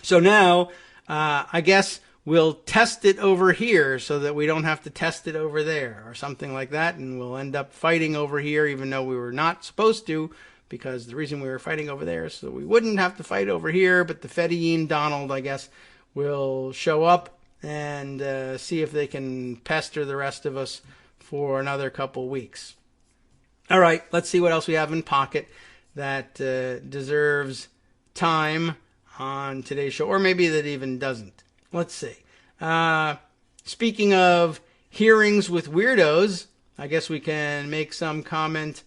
So now, I guess we'll test it over here so that we don't have to test it over there or something like that. And we'll end up fighting over here, even though we were not supposed to, because the reason we were fighting over there is so we wouldn't have to fight over here. But the Fedayeen Donald, I guess, will show up and see if they can pester the rest of us for another couple weeks. All right, let's see what else we have in pocket that deserves time on today's show, or maybe that even doesn't. Let's see. Speaking of hearings with weirdos, I guess we can make some comment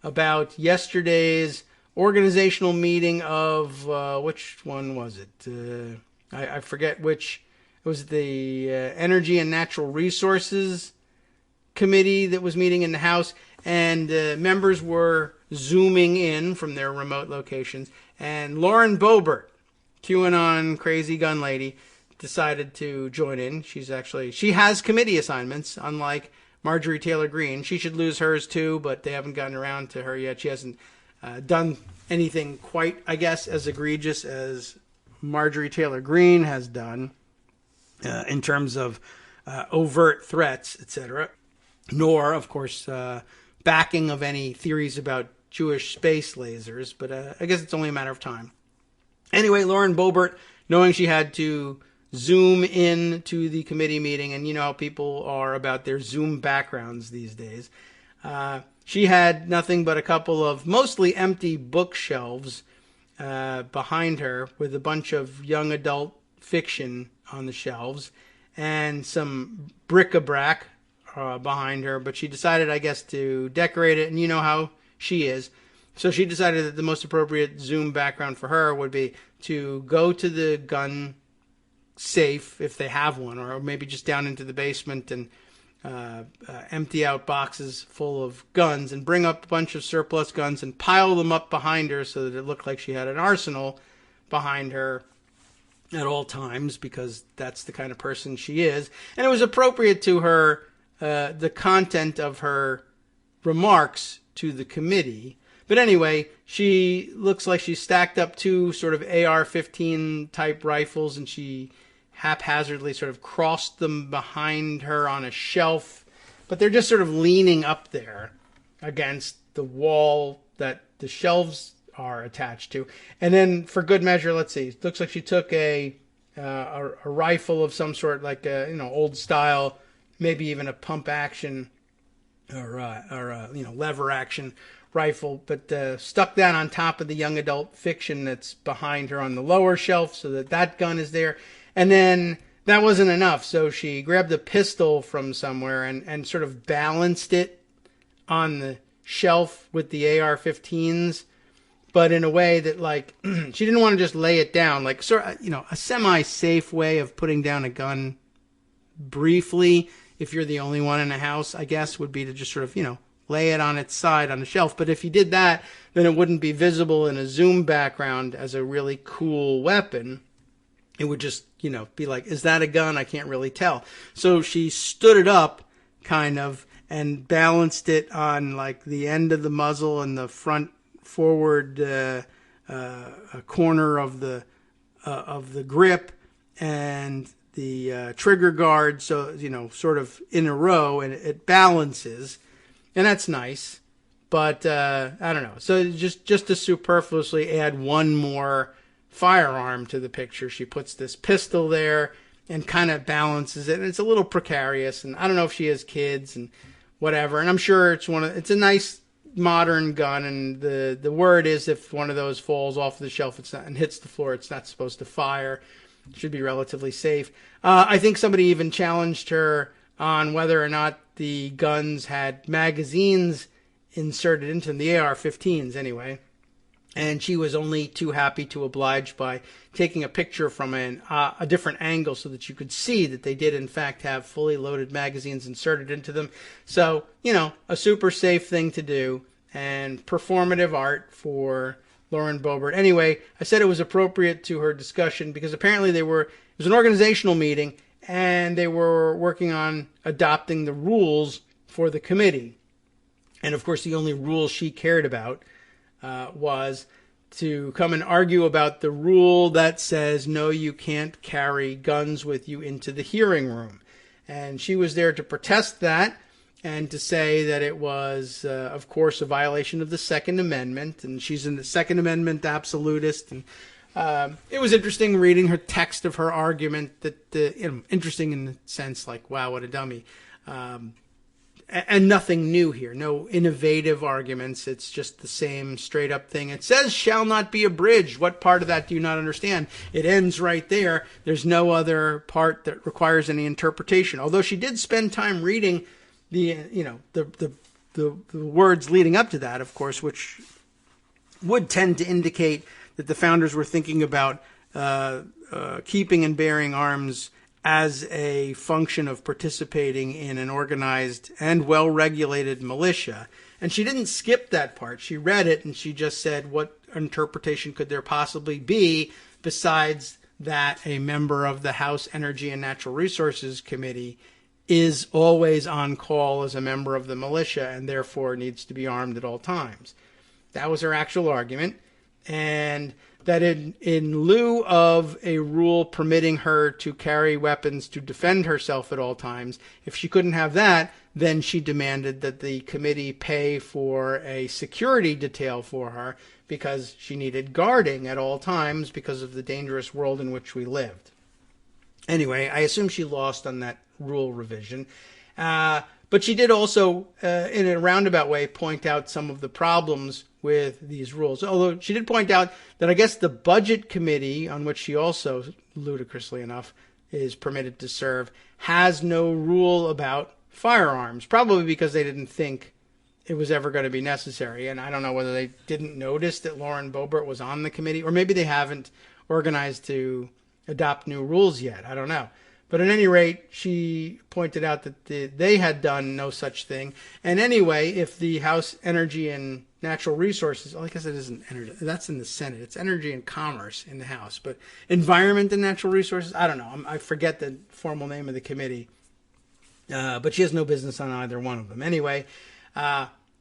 about yesterday's organizational meeting of, which one was it? I forget which. It was the Energy and Natural Resources Committee that was meeting in the House, and members were Zooming in from their remote locations, and Lauren Boebert, QAnon crazy gun lady, decided to join in. She has committee assignments, unlike Marjorie Taylor Greene. She should lose hers too, but they haven't gotten around to her yet. She hasn't done anything quite, I guess, as egregious as Marjorie Taylor Greene has done in terms of overt threats, etc. Nor, of course, backing of any theories about Jewish space lasers, but I guess it's only a matter of time. Anyway, Lauren Boebert, knowing she had to Zoom in to the committee meeting, and you know how people are about their Zoom backgrounds these days, she had nothing but a couple of mostly empty bookshelves behind her with a bunch of young adult fiction on the shelves and some bric-a-brac behind her, but she decided, I guess, to decorate it, and you know how she is. So she decided that the most appropriate Zoom background for her would be to go to the gun safe, if they have one, or maybe just down into the basement and empty out boxes full of guns and bring up a bunch of surplus guns and pile them up behind her so that it looked like she had an arsenal behind her at all times, because that's the kind of person she is. And it was appropriate to her, the content of her remarks to the committee. But anyway, she looks like she stacked up two sort of AR-15 type rifles, and she haphazardly sort of crossed them behind her on a shelf. But they're just sort of leaning up there against the wall that the shelves are attached to. And then, for good measure, let's see, it looks like she took a rifle of some sort, like a old style, maybe even a pump action or lever action rifle, but stuck that on top of the young adult fiction that's behind her on the lower shelf, so that gun is there. And then that wasn't enough, so she grabbed a pistol from somewhere and sort of balanced it on the shelf with the AR-15s but in a way that, like, she didn't want to just lay it down, like, sort of, a semi-safe way of putting down a gun briefly, if you're the only one in the house, I guess, would be to just sort of, lay it on its side on the shelf. But if you did that, then it wouldn't be visible in a zoom background as a really cool weapon. It would just, be like, is that a gun? I can't really tell. So she stood it up, kind of, and balanced it on, like, the end of the muzzle and the front forward corner of the grip and the trigger guard, so sort of in a row, and it balances, and that's nice. But I don't know. So just to superfluously add one more firearm to the picture, she puts this pistol there and kind of balances it. And it's a little precarious, and I don't know if she has kids and whatever. And I'm sure it's a nice modern gun, and the word is if one of those falls off the shelf and hits the floor, it's not supposed to fire. It should be relatively safe. I think somebody even challenged her on whether or not the guns had magazines inserted into them, the AR-15s anyway. And she was only too happy to oblige by taking a picture from a different angle so that you could see that they did in fact have fully loaded magazines inserted into them. So, a super safe thing to do and performative art for Lauren Boebert. Anyway, I said it was appropriate to her discussion because apparently it was an organizational meeting and they were working on adopting the rules for the committee. And of course, the only rule she cared about was to come and argue about the rule that says, no, you can't carry guns with you into the hearing room. And she was there to protest that and to say that it was, of course, a violation of the Second Amendment. And she's in the Second Amendment absolutist. And it was interesting reading her text of her argument, that interesting in the sense like, wow, what a dummy. And nothing new here, no innovative arguments. It's just the same straight up thing. It says shall not be abridged. What part of that do you not understand? It ends right there. There's no other part that requires any interpretation. Although she did spend time reading the words leading up to that, of course, which would tend to indicate that the founders were thinking about keeping and bearing arms as a function of participating in an organized and well-regulated militia. And she didn't skip that part. She read it and she just said, what interpretation could there possibly be besides that a member of the House Energy and Natural Resources Committee is always on call as a member of the militia and therefore needs to be armed at all times. That was her actual argument. And that in lieu of a rule permitting her to carry weapons to defend herself at all times, if she couldn't have that, then she demanded that the committee pay for a security detail for her because she needed guarding at all times because of the dangerous world in which we lived. Anyway, I assume she lost on that rule revision. But she did also, in a roundabout way, point out some of the problems with these rules. Although she did point out that I guess the Budget Committee, on which she also, ludicrously enough, is permitted to serve, has no rule about firearms, probably because they didn't think it was ever going to be necessary. And I don't know whether they didn't notice that Lauren Boebert was on the committee, or maybe they haven't organized to adopt new rules yet. I don't know. But at any rate, she pointed out that they had done no such thing. And anyway, if the House Energy and Natural Resources, I guess it isn't energy, that's in the Senate. It's Energy and Commerce in the House. But Environment and Natural Resources, I don't know. I forget the formal name of the committee. But she has no business on either one of them. Anyway,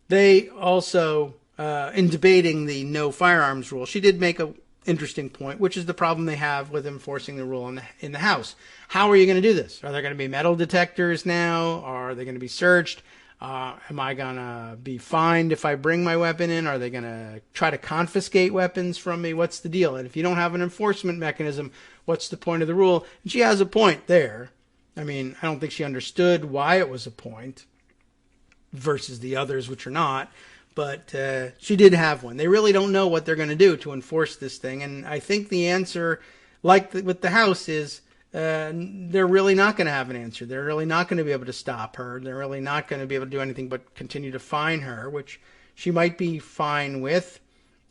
they also, in debating the no firearms rule, she did make a interesting point, which is the problem they have with enforcing the rule in the House. How are you going to do this? Are there going to be metal detectors now? Are they going to be searched? Am I going to be fined if I bring my weapon in? Are they going to try to confiscate weapons from me? What's the deal? And if you don't have an enforcement mechanism, what's the point of the rule? And she has a point there. I mean, I don't think she understood why it was a point versus the others, which are not. But she did have one. They really don't know what they're going to do to enforce this thing. And I think the answer, like with the House, is they're really not going to have an answer. They're really not going to be able to stop her. They're really not going to be able to do anything but continue to fine her, which she might be fine with.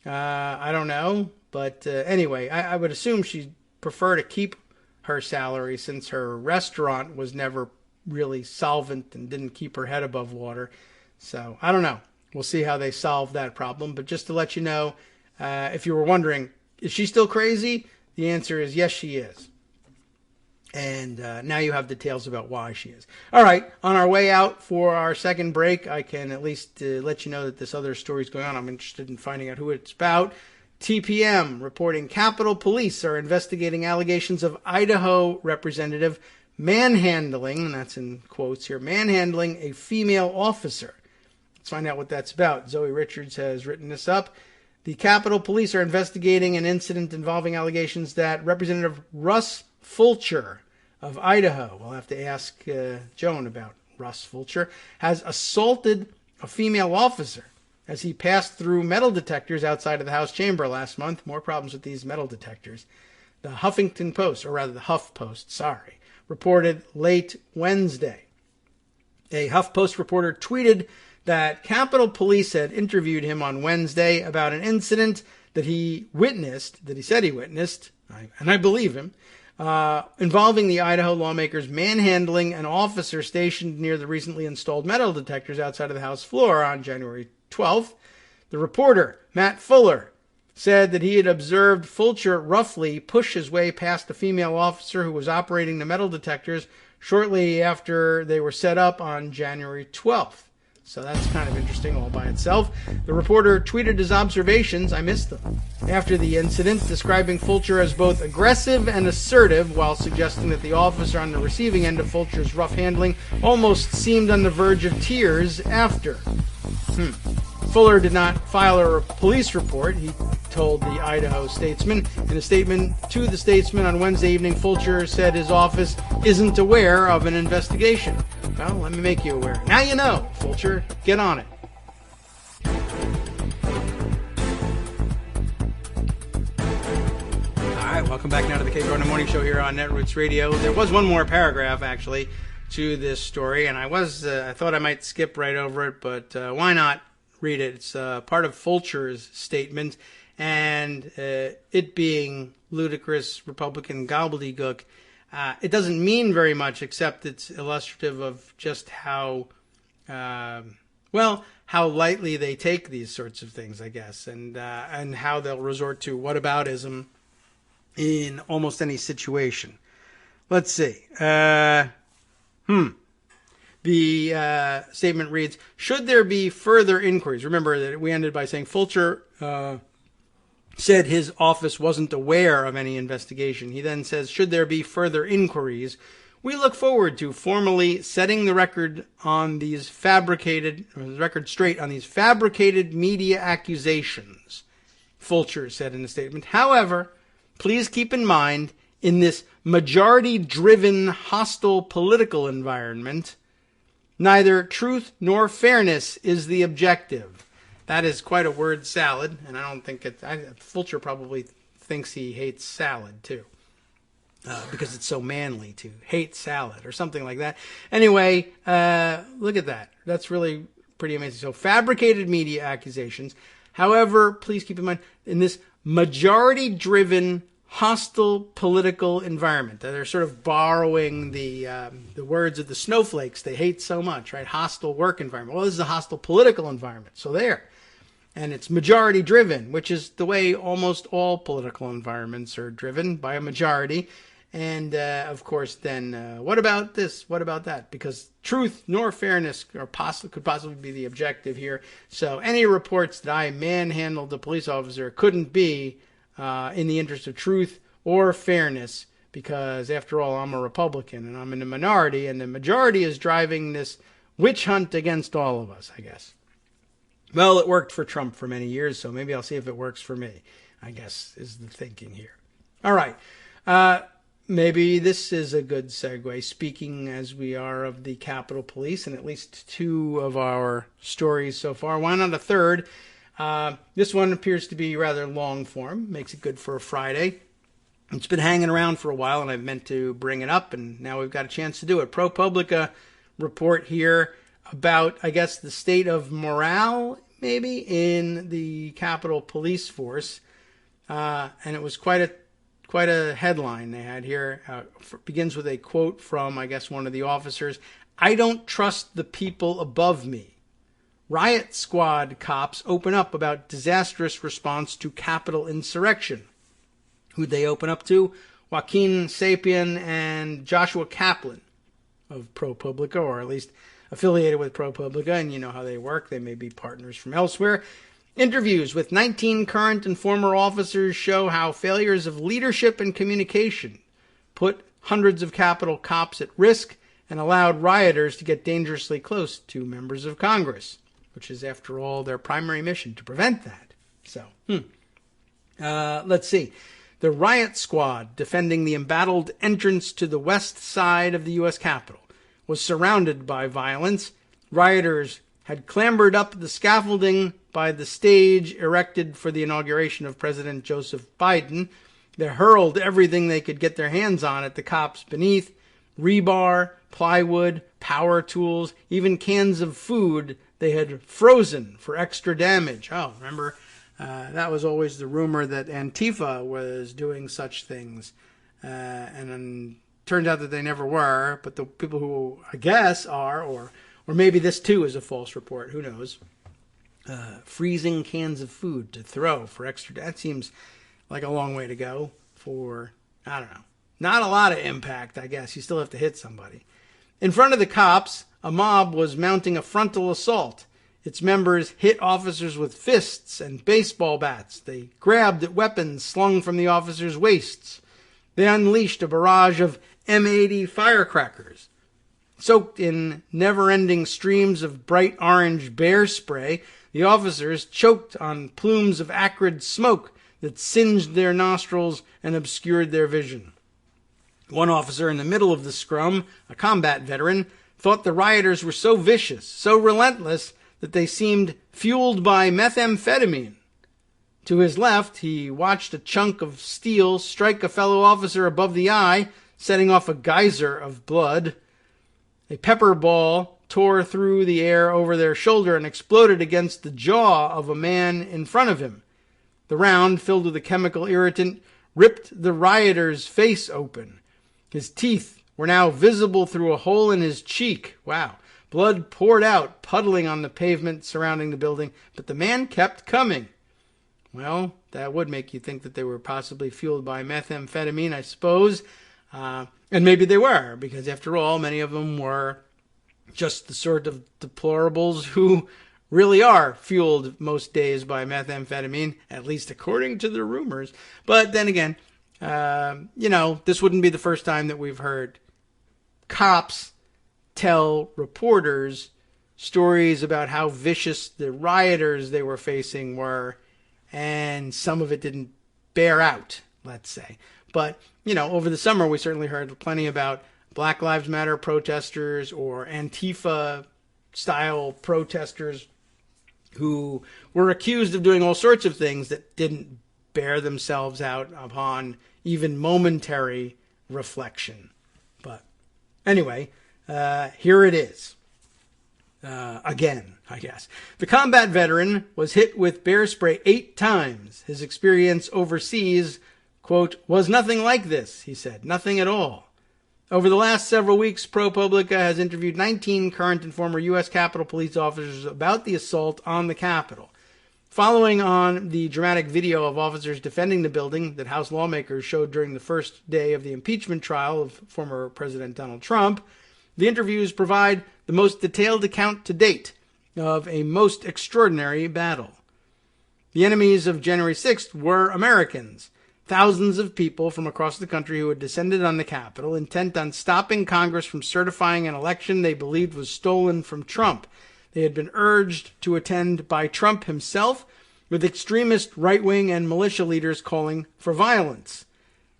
I don't know. But anyway, I would assume she'd prefer to keep her salary since her restaurant was never really solvent and didn't keep her head above water. So I don't know. We'll see how they solve that problem. But just to let you know, if you were wondering, is she still crazy? The answer is yes, she is. And now you have details about why she is. All right, on our way out for our second break, I can at least let you know that this other story is going on. I'm interested in finding out who it's about. TPM reporting Capitol Police are investigating allegations of Idaho representative manhandling, and that's in quotes here, manhandling a female officer. Let's find out what that's about. Zoe Richards has written this up. The Capitol Police are investigating an incident involving allegations that Representative Russ Fulcher of Idaho, we'll have to ask Joan about Russ Fulcher, has assaulted a female officer as he passed through metal detectors outside of the House chamber last month. More problems with these metal detectors. The Huffington Post, or rather the Huff Post, reported late Wednesday. A HuffPost reporter tweeted that Capitol Police had interviewed him on Wednesday about an incident that he said he witnessed, and I believe him, involving the Idaho lawmakers manhandling an officer stationed near the recently installed metal detectors outside of the House floor on January 12th. The reporter, Matt Fuller, said that he had observed Fulcher roughly push his way past a female officer who was operating the metal detectors shortly after they were set up on January 12th. So that's kind of interesting all by itself. The reporter tweeted his observations, I missed them, after the incident, describing Fulcher as both aggressive and assertive, while suggesting that the officer on the receiving end of Fulcher's rough handling almost seemed on the verge of tears after. Fuller did not file a police report, he told the Idaho Statesman. In a statement to the Statesman on Wednesday evening, Fulcher said his office isn't aware of an investigation. Well, let me make you aware. Now you know, Fulcher. Get on it. All right, welcome back now to the Kagro Morning Show here on Netroots Radio. There was one more paragraph, actually, to this story, and I thought I might skip right over it, but why not read it? It's part of Fulcher's statement, and it being ludicrous Republican gobbledygook, it doesn't mean very much, except it's illustrative of just how lightly they take these sorts of things, I guess, and how they'll resort to whataboutism in almost any situation. Let's see. The statement reads, should there be further inquiries? Remember that we ended by saying Fulcher said his office wasn't aware of any investigation. He then says, should there be further inquiries, we look forward to formally setting the record straight on these fabricated media accusations, Fulcher said in a statement. However, please keep in mind, in this majority-driven, hostile political environment, neither truth nor fairness is the objective. That is quite a word salad, and I don't think Fulcher probably thinks he hates salad, too, because it's so manly to hate salad or something like that. Anyway, look at that. That's really pretty amazing. So fabricated media accusations. However, please keep in mind, in this majority-driven, hostile political environment, that they're sort of borrowing the words of the snowflakes they hate so much, right? Hostile work environment. Well, this is a hostile political environment. So there. And it's majority driven, which is the way almost all political environments are driven, by a majority. And of course, then what about this? What about that? Because truth nor fairness could possibly be the objective here. So any reports that I manhandled a police officer couldn't be in the interest of truth or fairness, because after all, I'm a Republican and I'm in the minority, and the majority is driving this witch hunt against all of us, I guess. Well, it worked for Trump for many years, so maybe I'll see if it works for me, I guess, is the thinking here. All right. Maybe this is a good segue, speaking as we are of the Capitol Police, and at least two of our stories so far. Why not a third? This one appears to be rather long form, makes it good for a Friday. It's been hanging around for a while, and I've meant to bring it up, and now we've got a chance to do it. ProPublica report here about, I guess, the state of morale maybe, in the Capitol Police Force. And it was quite a headline they had here. Begins with a quote from, I guess, one of the officers. "I don't trust the people above me." Riot squad cops open up about disastrous response to Capitol insurrection. Who'd they open up to? Joaquin Sapien and Joshua Kaplan of ProPublica, or at least affiliated with ProPublica, and you know how they work. They may be partners from elsewhere. Interviews with 19 current and former officers show how failures of leadership and communication put hundreds of Capitol cops at risk and allowed rioters to get dangerously close to members of Congress, which is, after all, their primary mission, to prevent that. So, let's see. The riot squad defending the embattled entrance to the west side of the U.S. Capitol was surrounded by violence. Rioters had clambered up the scaffolding by the stage erected for the inauguration of President Joseph Biden. They hurled everything they could get their hands on at the cops beneath: rebar, plywood, power tools, even cans of food they had frozen for extra damage. Oh, remember, that was always the rumor that Antifa was doing such things. And then turned out that they never were, but the people who, I guess, are, or maybe this too is a false report, who knows, freezing cans of food to throw for extra, that seems like a long way to go for, I don't know, not a lot of impact, I guess. You still have to hit somebody. In front of the cops, a mob was mounting a frontal assault. Its members hit officers with fists and baseball bats. They grabbed at weapons slung from the officers' waists. They unleashed a barrage of M80 firecrackers. Soaked in never-ending streams of bright orange bear spray, the officers choked on plumes of acrid smoke that singed their nostrils and obscured their vision. One officer in the middle of the scrum, a combat veteran, thought the rioters were so vicious, so relentless, that they seemed fueled by methamphetamine. To his left, he watched a chunk of steel strike a fellow officer above the eye, setting off a geyser of blood. A pepper ball tore through the air over their shoulder and exploded against the jaw of a man in front of him. The round, filled with a chemical irritant, ripped the rioter's face open. His teeth were now visible through a hole in his cheek. Wow. Blood poured out, puddling on the pavement surrounding the building, but the man kept coming. Well, that would make you think that they were possibly fueled by methamphetamine, I suppose. And maybe they were, because after all, many of them were just the sort of deplorables who really are fueled most days by methamphetamine, at least according to the rumors. But then again, this wouldn't be the first time that we've heard cops tell reporters stories about how vicious the rioters they were facing were, and some of it didn't bear out, let's say. But, over the summer we certainly heard plenty about Black Lives Matter protesters or Antifa-style protesters who were accused of doing all sorts of things that didn't bear themselves out upon even momentary reflection. But anyway, here it is. Again, I guess. The combat veteran was hit with bear spray 8 times. His experience overseas, quote, was nothing like this, he said. Nothing at all. Over the last several weeks, ProPublica has interviewed 19 current and former U.S. Capitol Police officers about the assault on the Capitol. Following on the dramatic video of officers defending the building that House lawmakers showed during the first day of the impeachment trial of former President Donald Trump, the interviews provide the most detailed account to date of a most extraordinary battle. The enemies of January 6th were Americans, thousands of people from across the country who had descended on the Capitol, intent on stopping Congress from certifying an election they believed was stolen from Trump. They had been urged to attend by Trump himself, with extremist right-wing and militia leaders calling for violence.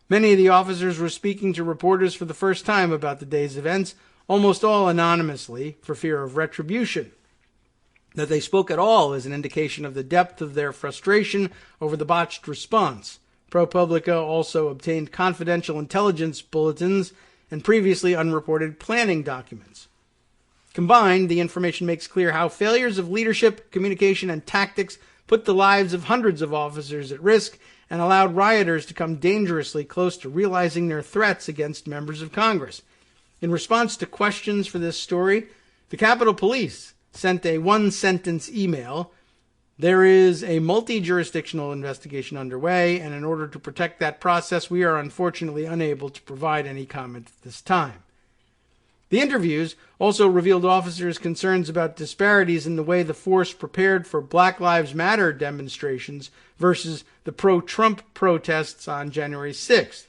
Many of the officers were speaking to reporters for the first time about the day's events, almost all anonymously, for fear of retribution. That they spoke at all is an indication of the depth of their frustration over the botched response. ProPublica also obtained confidential intelligence bulletins and previously unreported planning documents. Combined, the information makes clear how failures of leadership, communication, and tactics put the lives of hundreds of officers at risk and allowed rioters to come dangerously close to realizing their threats against members of Congress. In response to questions for this story, the Capitol Police sent a one-sentence email. There is a multi-jurisdictional investigation underway, and in order to protect that process, we are unfortunately unable to provide any comment at this time. The interviews also revealed officers' concerns about disparities in the way the force prepared for Black Lives Matter demonstrations versus the pro-Trump protests on January 6th.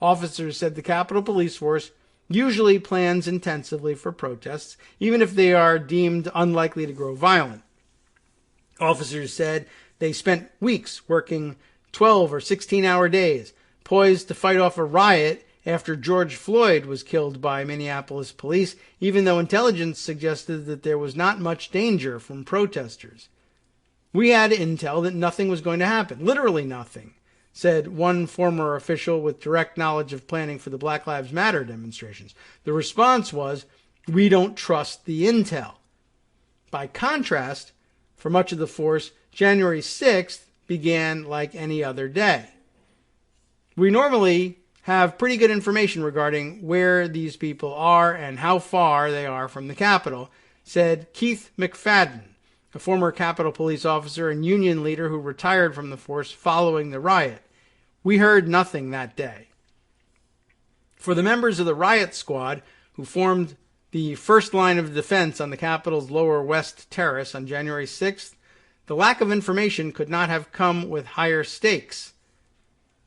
Officers said the Capitol Police Force usually plans intensively for protests, even if they are deemed unlikely to grow violent. Officers said they spent weeks working 12 or 16-hour days, poised to fight off a riot after George Floyd was killed by Minneapolis police, even though intelligence suggested that there was not much danger from protesters. We had intel that nothing was going to happen, literally nothing, said one former official with direct knowledge of planning for the Black Lives Matter demonstrations. The response was, "We don't trust the intel." By contrast, for much of the force, January 6th began like any other day. We normally have pretty good information regarding where these people are and how far they are from the Capitol, said Keith McFadden, a former Capitol Police officer and union leader who retired from the force following the riot. We heard nothing that day. For the members of the riot squad who formed the first line of defense on the Capitol's lower west terrace on January 6th, the lack of information could not have come with higher stakes.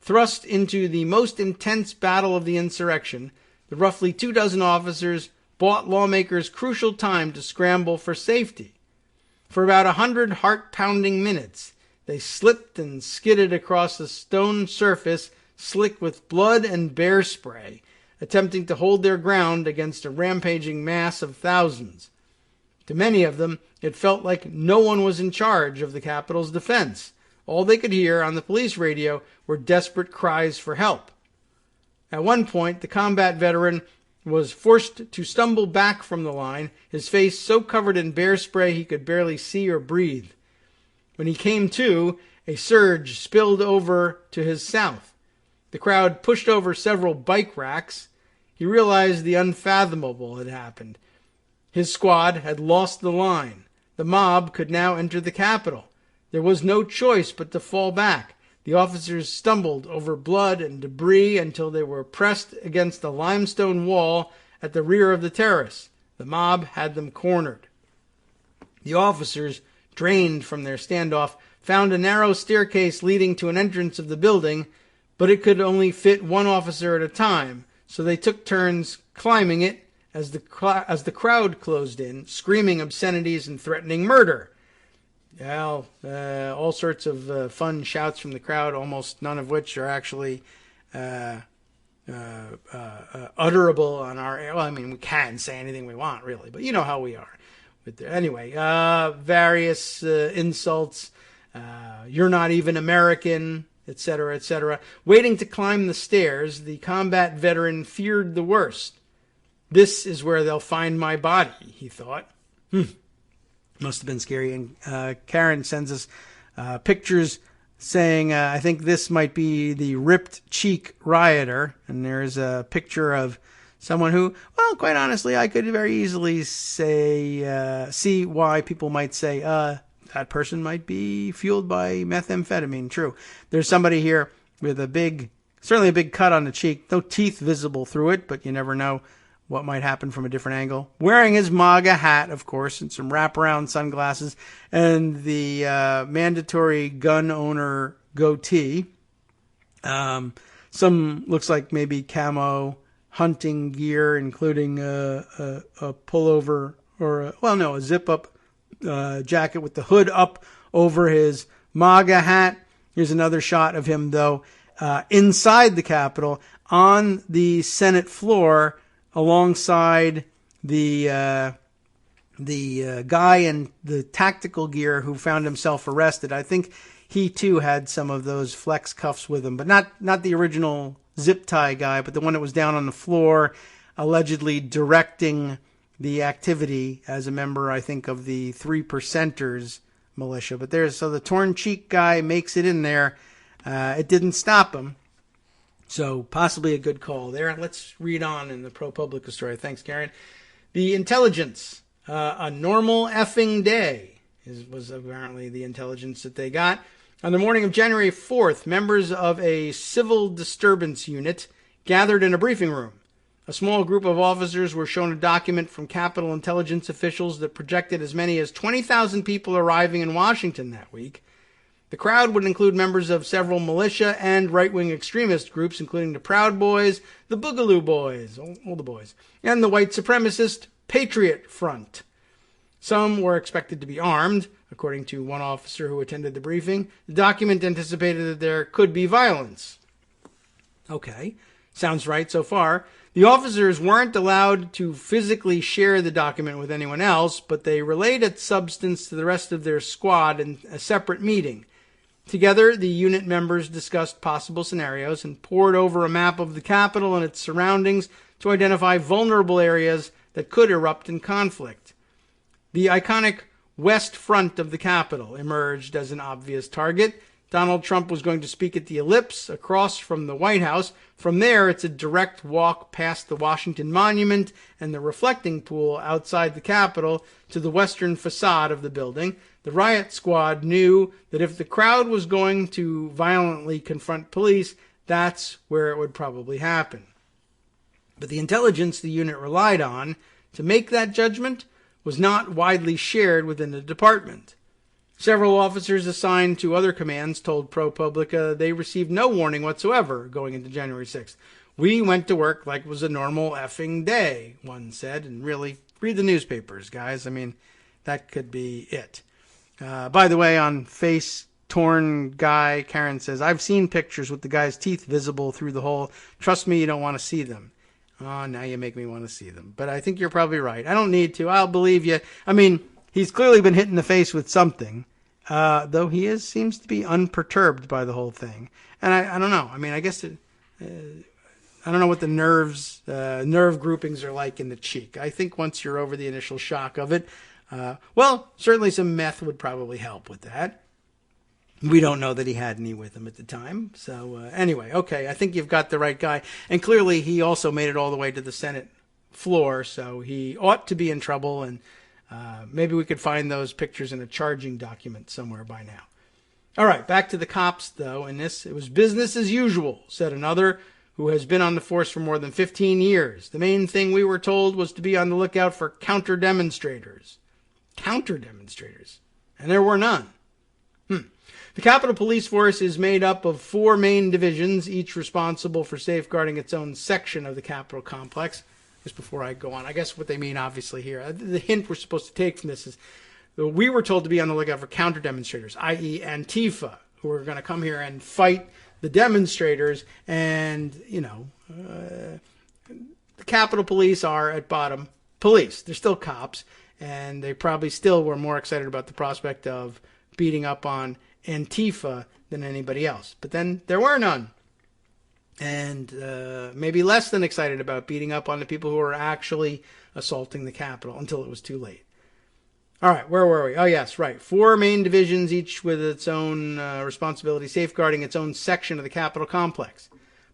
Thrust into the most intense battle of the insurrection, the roughly 24 officers bought lawmakers crucial time to scramble for safety. For about 100 heart-pounding minutes, they slipped and skidded across a stone surface slick with blood and bear spray, attempting to hold their ground against a rampaging mass of thousands. To many of them, it felt like no one was in charge of the Capitol's defense. All they could hear on the police radio were desperate cries for help. At one point, the combat veteran was forced to stumble back from the line, his face so covered in bear spray he could barely see or breathe. When he came to, a surge spilled over to his south. The crowd pushed over several bike racks. He realized the unfathomable had happened. His squad had lost the line. The mob could now enter the Capitol. There was no choice but to fall back. The officers stumbled over blood and debris until they were pressed against the limestone wall at the rear of the terrace. The mob had them cornered. The officers, drained from their standoff, found a narrow staircase leading to an entrance of the building, but it could only fit one officer at a time, so they took turns climbing it as the crowd closed in, screaming obscenities and threatening murder. Well, all sorts of fun shouts from the crowd, almost none of which are actually utterable on our air. Well, I mean, we can say anything we want, really, but you know how we are. Anyway, various insults, you're not even American, etc., etc. Waiting to climb the stairs, the combat veteran feared the worst. This is where they'll find my body, he thought. Must have been scary. And Karen sends us pictures saying, I think this might be the ripped cheek rioter. And there's a picture of someone who, well, quite honestly, I could very easily say, see why people might say, that person might be fueled by methamphetamine. True. There's somebody here with certainly a big cut on the cheek. No teeth visible through it, but you never know what might happen from a different angle. Wearing his MAGA hat, of course, and some wraparound sunglasses, and the mandatory gun owner goatee. Some looks like maybe camo hunting gear, including a pullover or a zip-up jacket with the hood up over his MAGA hat. Here's another shot of him, though, inside the Capitol on the Senate floor, alongside the guy in the tactical gear who found himself arrested. I think he too had some of those flex cuffs with him, but not the original zip tie guy, but the one that was down on the floor, allegedly directing the activity as a member, I think, of the 3%ers militia. But so the torn cheek guy makes it in there. It didn't stop him. So possibly a good call there. Let's read on in the ProPublica story. Thanks, Karen. The intelligence, a normal effing day, was apparently the intelligence that they got. On the morning of January 4th, members of a civil disturbance unit gathered in a briefing room. A small group of officers were shown a document from Capitol intelligence officials that projected as many as 20,000 people arriving in Washington that week. The crowd would include members of several militia and right-wing extremist groups, including the Proud Boys, the Boogaloo Boys, all the boys, and the white supremacist Patriot Front. Some were expected to be armed, according to one officer who attended the briefing. The document anticipated that there could be violence. Okay, sounds right so far. The officers weren't allowed to physically share the document with anyone else, but they relayed its substance to the rest of their squad in a separate meeting. Together, the unit members discussed possible scenarios and pored over a map of the Capitol and its surroundings to identify vulnerable areas that could erupt in conflict. The iconic west front of the Capitol emerged as an obvious target. Donald Trump was going to speak at the Ellipse across from the White House. From there, it's a direct walk past the Washington Monument and the reflecting pool outside the Capitol to the western facade of the building. The riot squad knew that if the crowd was going to violently confront police, that's where it would probably happen. But the intelligence the unit relied on to make that judgment was not widely shared within the department. Several officers assigned to other commands told ProPublica they received no warning whatsoever going into January 6th. We went to work like it was a normal effing day, one said, and really, read the newspapers, guys. I mean, that could be it. By the way, on face torn guy, Karen says, I've seen pictures with the guy's teeth visible through the hole. Trust me, you don't want to see them. Oh, now you make me want to see them. But I think you're probably right. I don't need to. I'll believe you. I mean, he's clearly been hit in the face with something, though he seems to be unperturbed by the whole thing. And I don't know. I mean, I guess I don't know what the nerve groupings are like in the cheek. I think once you're over the initial shock of it, well, certainly some meth would probably help with that. We don't know that he had any with him at the time. So anyway, okay, I think you've got the right guy. And clearly he also made it all the way to the Senate floor, so he ought to be in trouble. And maybe we could find those pictures in a charging document somewhere by now. All right, back to the cops, though. In this, it was business as usual, said another who has been on the force for more than 15 years. The main thing we were told was to be on the lookout for counter-demonstrators. Counter-demonstrators. And there were none. The Capitol Police Force is made up of 4 main divisions, each responsible for safeguarding its own section of the Capitol complex. Just before I go on, I guess what they mean obviously here, the hint we're supposed to take from this is we were told to be on the lookout for counter-demonstrators, i.e. Antifa, who are going to come here and fight the demonstrators. And, the Capitol Police are at bottom police. They're still cops, and they probably still were more excited about the prospect of beating up on Antifa than anybody else. But then there were none. And maybe less than excited about beating up on the people who were actually assaulting the Capitol until it was too late. All right, where were we? Oh, yes, right. 4 main divisions, each with its own responsibility, safeguarding its own section of the Capitol complex.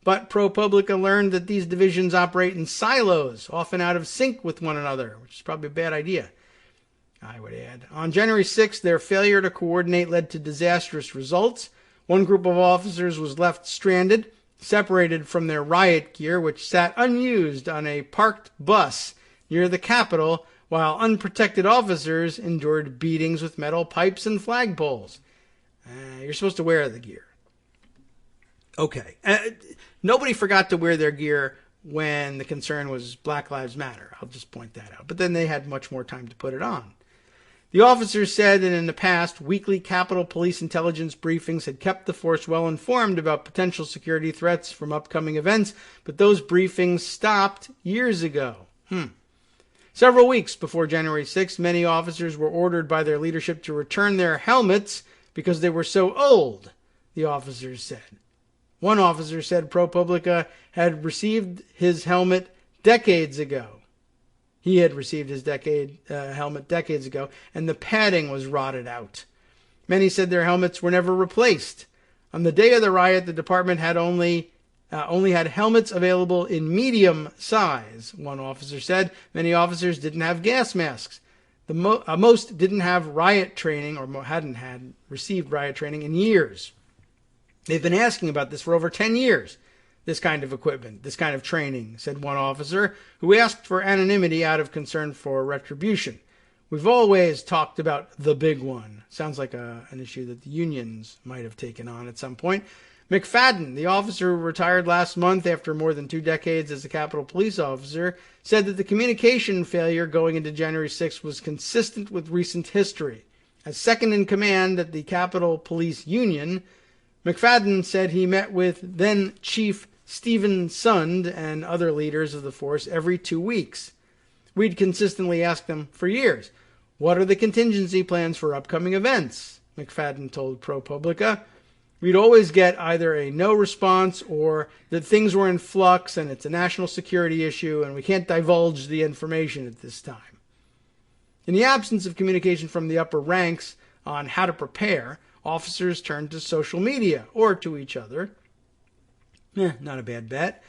But ProPublica learned that these divisions operate in silos, often out of sync with one another, which is probably a bad idea, I would add. On January 6th, their failure to coordinate led to disastrous results. One group of officers was left stranded, separated from their riot gear, which sat unused on a parked bus near the Capitol, while unprotected officers endured beatings with metal pipes and flagpoles. You're supposed to wear the gear. Okay. Nobody forgot to wear their gear when the concern was Black Lives Matter. I'll just point that out. But then they had much more time to put it on. The officers said that in the past, weekly Capitol Police intelligence briefings had kept the force well informed about potential security threats from upcoming events, but those briefings stopped years ago. Several weeks before January 6th, many officers were ordered by their leadership to return their helmets because they were so old, the officers said. One officer said ProPublica had received his helmet decades ago. He had received his helmet decades ago, and the padding was rotted out. Many said their helmets were never replaced. On the day of the riot, the department had only had helmets available in medium size, one officer said. Many officers didn't have gas masks. Most didn't have riot training or hadn't received riot training in years. They've been asking about this for over 10 years, this kind of equipment, this kind of training, said one officer, who asked for anonymity out of concern for retribution. We've always talked about the big one. Sounds like an issue that the unions might have taken on at some point. McFadden, the officer who retired last month after more than 2 decades as a Capitol Police officer, said that the communication failure going into January 6th was consistent with recent history. As second in command at the Capitol Police Union, McFadden said he met with then Chief Stephen Sund and other leaders of the force every 2 weeks. We'd consistently asked them for years, what are the contingency plans for upcoming events? McFadden told ProPublica. We'd always get either a no response or that things were in flux and it's a national security issue and we can't divulge the information at this time. In the absence of communication from the upper ranks on how to prepare, officers turned to social media or to each other. Not a bad bet.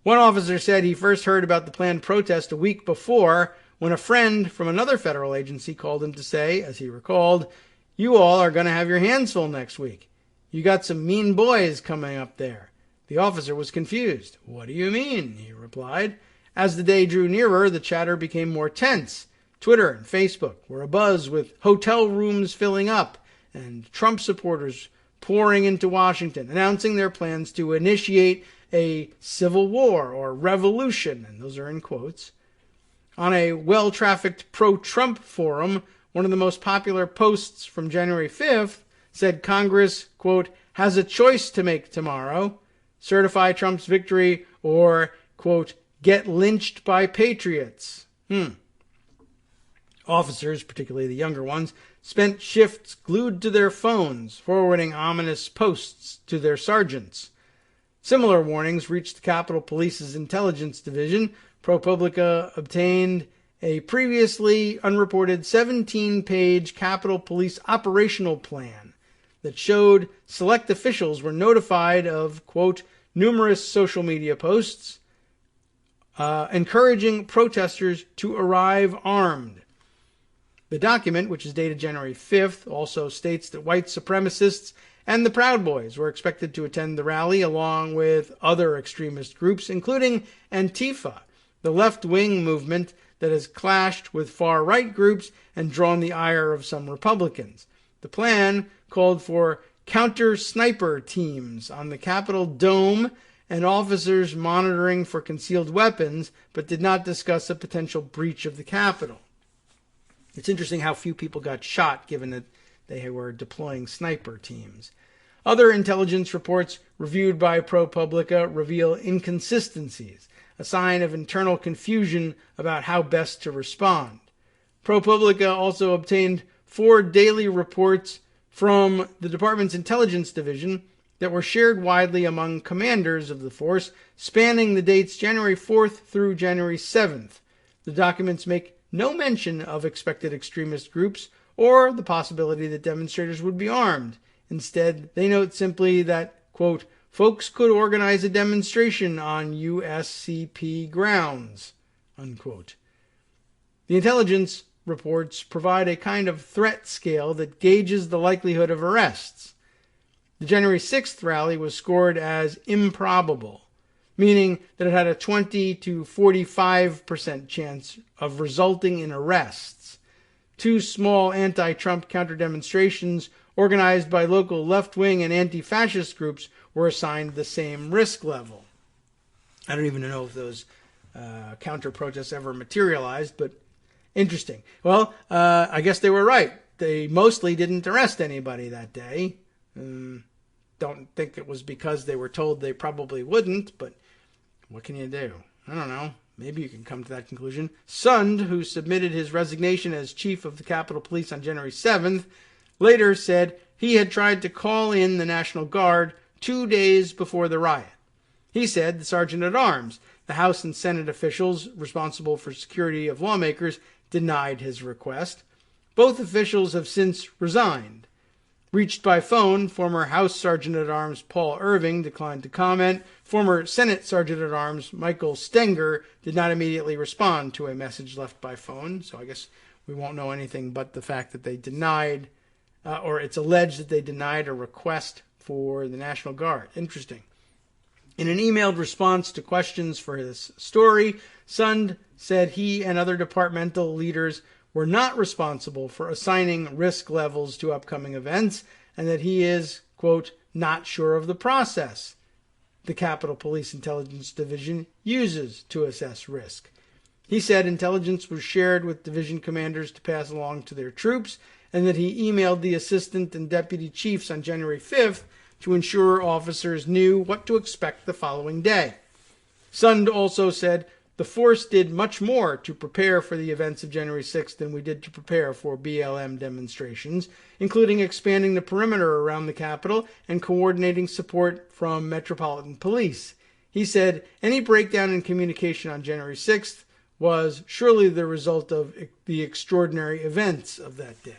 One officer said he first heard about the planned protest a week before when a friend from another federal agency called him to say, as he recalled, you all are going to have your hands full next week. You got some mean boys coming up there. The officer was confused. What do you mean? He replied. As the day drew nearer, the chatter became more tense. Twitter and Facebook were abuzz with hotel rooms filling up and Trump supporters pouring into Washington, announcing their plans to initiate a civil war or revolution, and those are in quotes. On a well-trafficked pro-Trump forum, one of the most popular posts from January 5th said Congress, quote, has a choice to make tomorrow, certify Trump's victory or, quote, get lynched by patriots. Officers, particularly the younger ones, spent shifts glued to their phones, forwarding ominous posts to their sergeants. Similar warnings reached the Capitol Police's Intelligence Division. ProPublica obtained a previously unreported 17-page Capitol Police operational plan that showed select officials were notified of, quote, numerous social media posts encouraging protesters to arrive armed. The document, which is dated January 5th, also states that white supremacists and the Proud Boys were expected to attend the rally along with other extremist groups, including Antifa, the left-wing movement that has clashed with far-right groups and drawn the ire of some Republicans. The plan called for counter-sniper teams on the Capitol dome and officers monitoring for concealed weapons, but did not discuss a potential breach of the Capitol. It's interesting how few people got shot, given that they were deploying sniper teams. Other intelligence reports reviewed by ProPublica reveal inconsistencies, a sign of internal confusion about how best to respond. ProPublica also obtained 4 daily reports from the department's intelligence division that were shared widely among commanders of the force, spanning the dates January 4th through January 7th. The documents make no mention of expected extremist groups or the possibility that demonstrators would be armed. Instead, they note simply that, quote, folks could organize a demonstration on USCP grounds, unquote. The intelligence reports provide a kind of threat scale that gauges the likelihood of arrests. The January 6th rally was scored as improbable, meaning that it had a 20 to 45% chance of resulting in arrests. 2 small anti-Trump counter-demonstrations organized by local left-wing and anti-fascist groups were assigned the same risk level. I don't even know if those counter-protests ever materialized, but interesting. Well, I guess they were right. They mostly didn't arrest anybody that day. Don't think it was because they were told they probably wouldn't, but what can you do? I don't know. Maybe you can come to that conclusion. Sund, who submitted his resignation as chief of the Capitol Police on January 7th, later said he had tried to call in the National Guard 2 days before the riot. He said the sergeant-at-arms, the House and Senate officials responsible for security of lawmakers, denied his request. Both officials have since resigned. Reached by phone, former House Sergeant-at-Arms Paul Irving declined to comment. Former Senate Sergeant-at-Arms Michael Stenger did not immediately respond to a message left by phone. So I guess we won't know anything but the fact that they denied, or it's alleged that they denied a request for the National Guard. Interesting. In an emailed response to questions for his story, Sund said he and other departmental leaders were not responsible for assigning risk levels to upcoming events, and that he is, quote, not sure of the process the Capitol Police Intelligence Division uses to assess risk. He said intelligence was shared with division commanders to pass along to their troops, and that he emailed the assistant and deputy chiefs on January 5th to ensure officers knew what to expect the following day. Sund also said the force did much more to prepare for the events of January 6th than we did to prepare for BLM demonstrations, including expanding the perimeter around the Capitol and coordinating support from Metropolitan Police. He said any breakdown in communication on January 6th was surely the result of the extraordinary events of that day.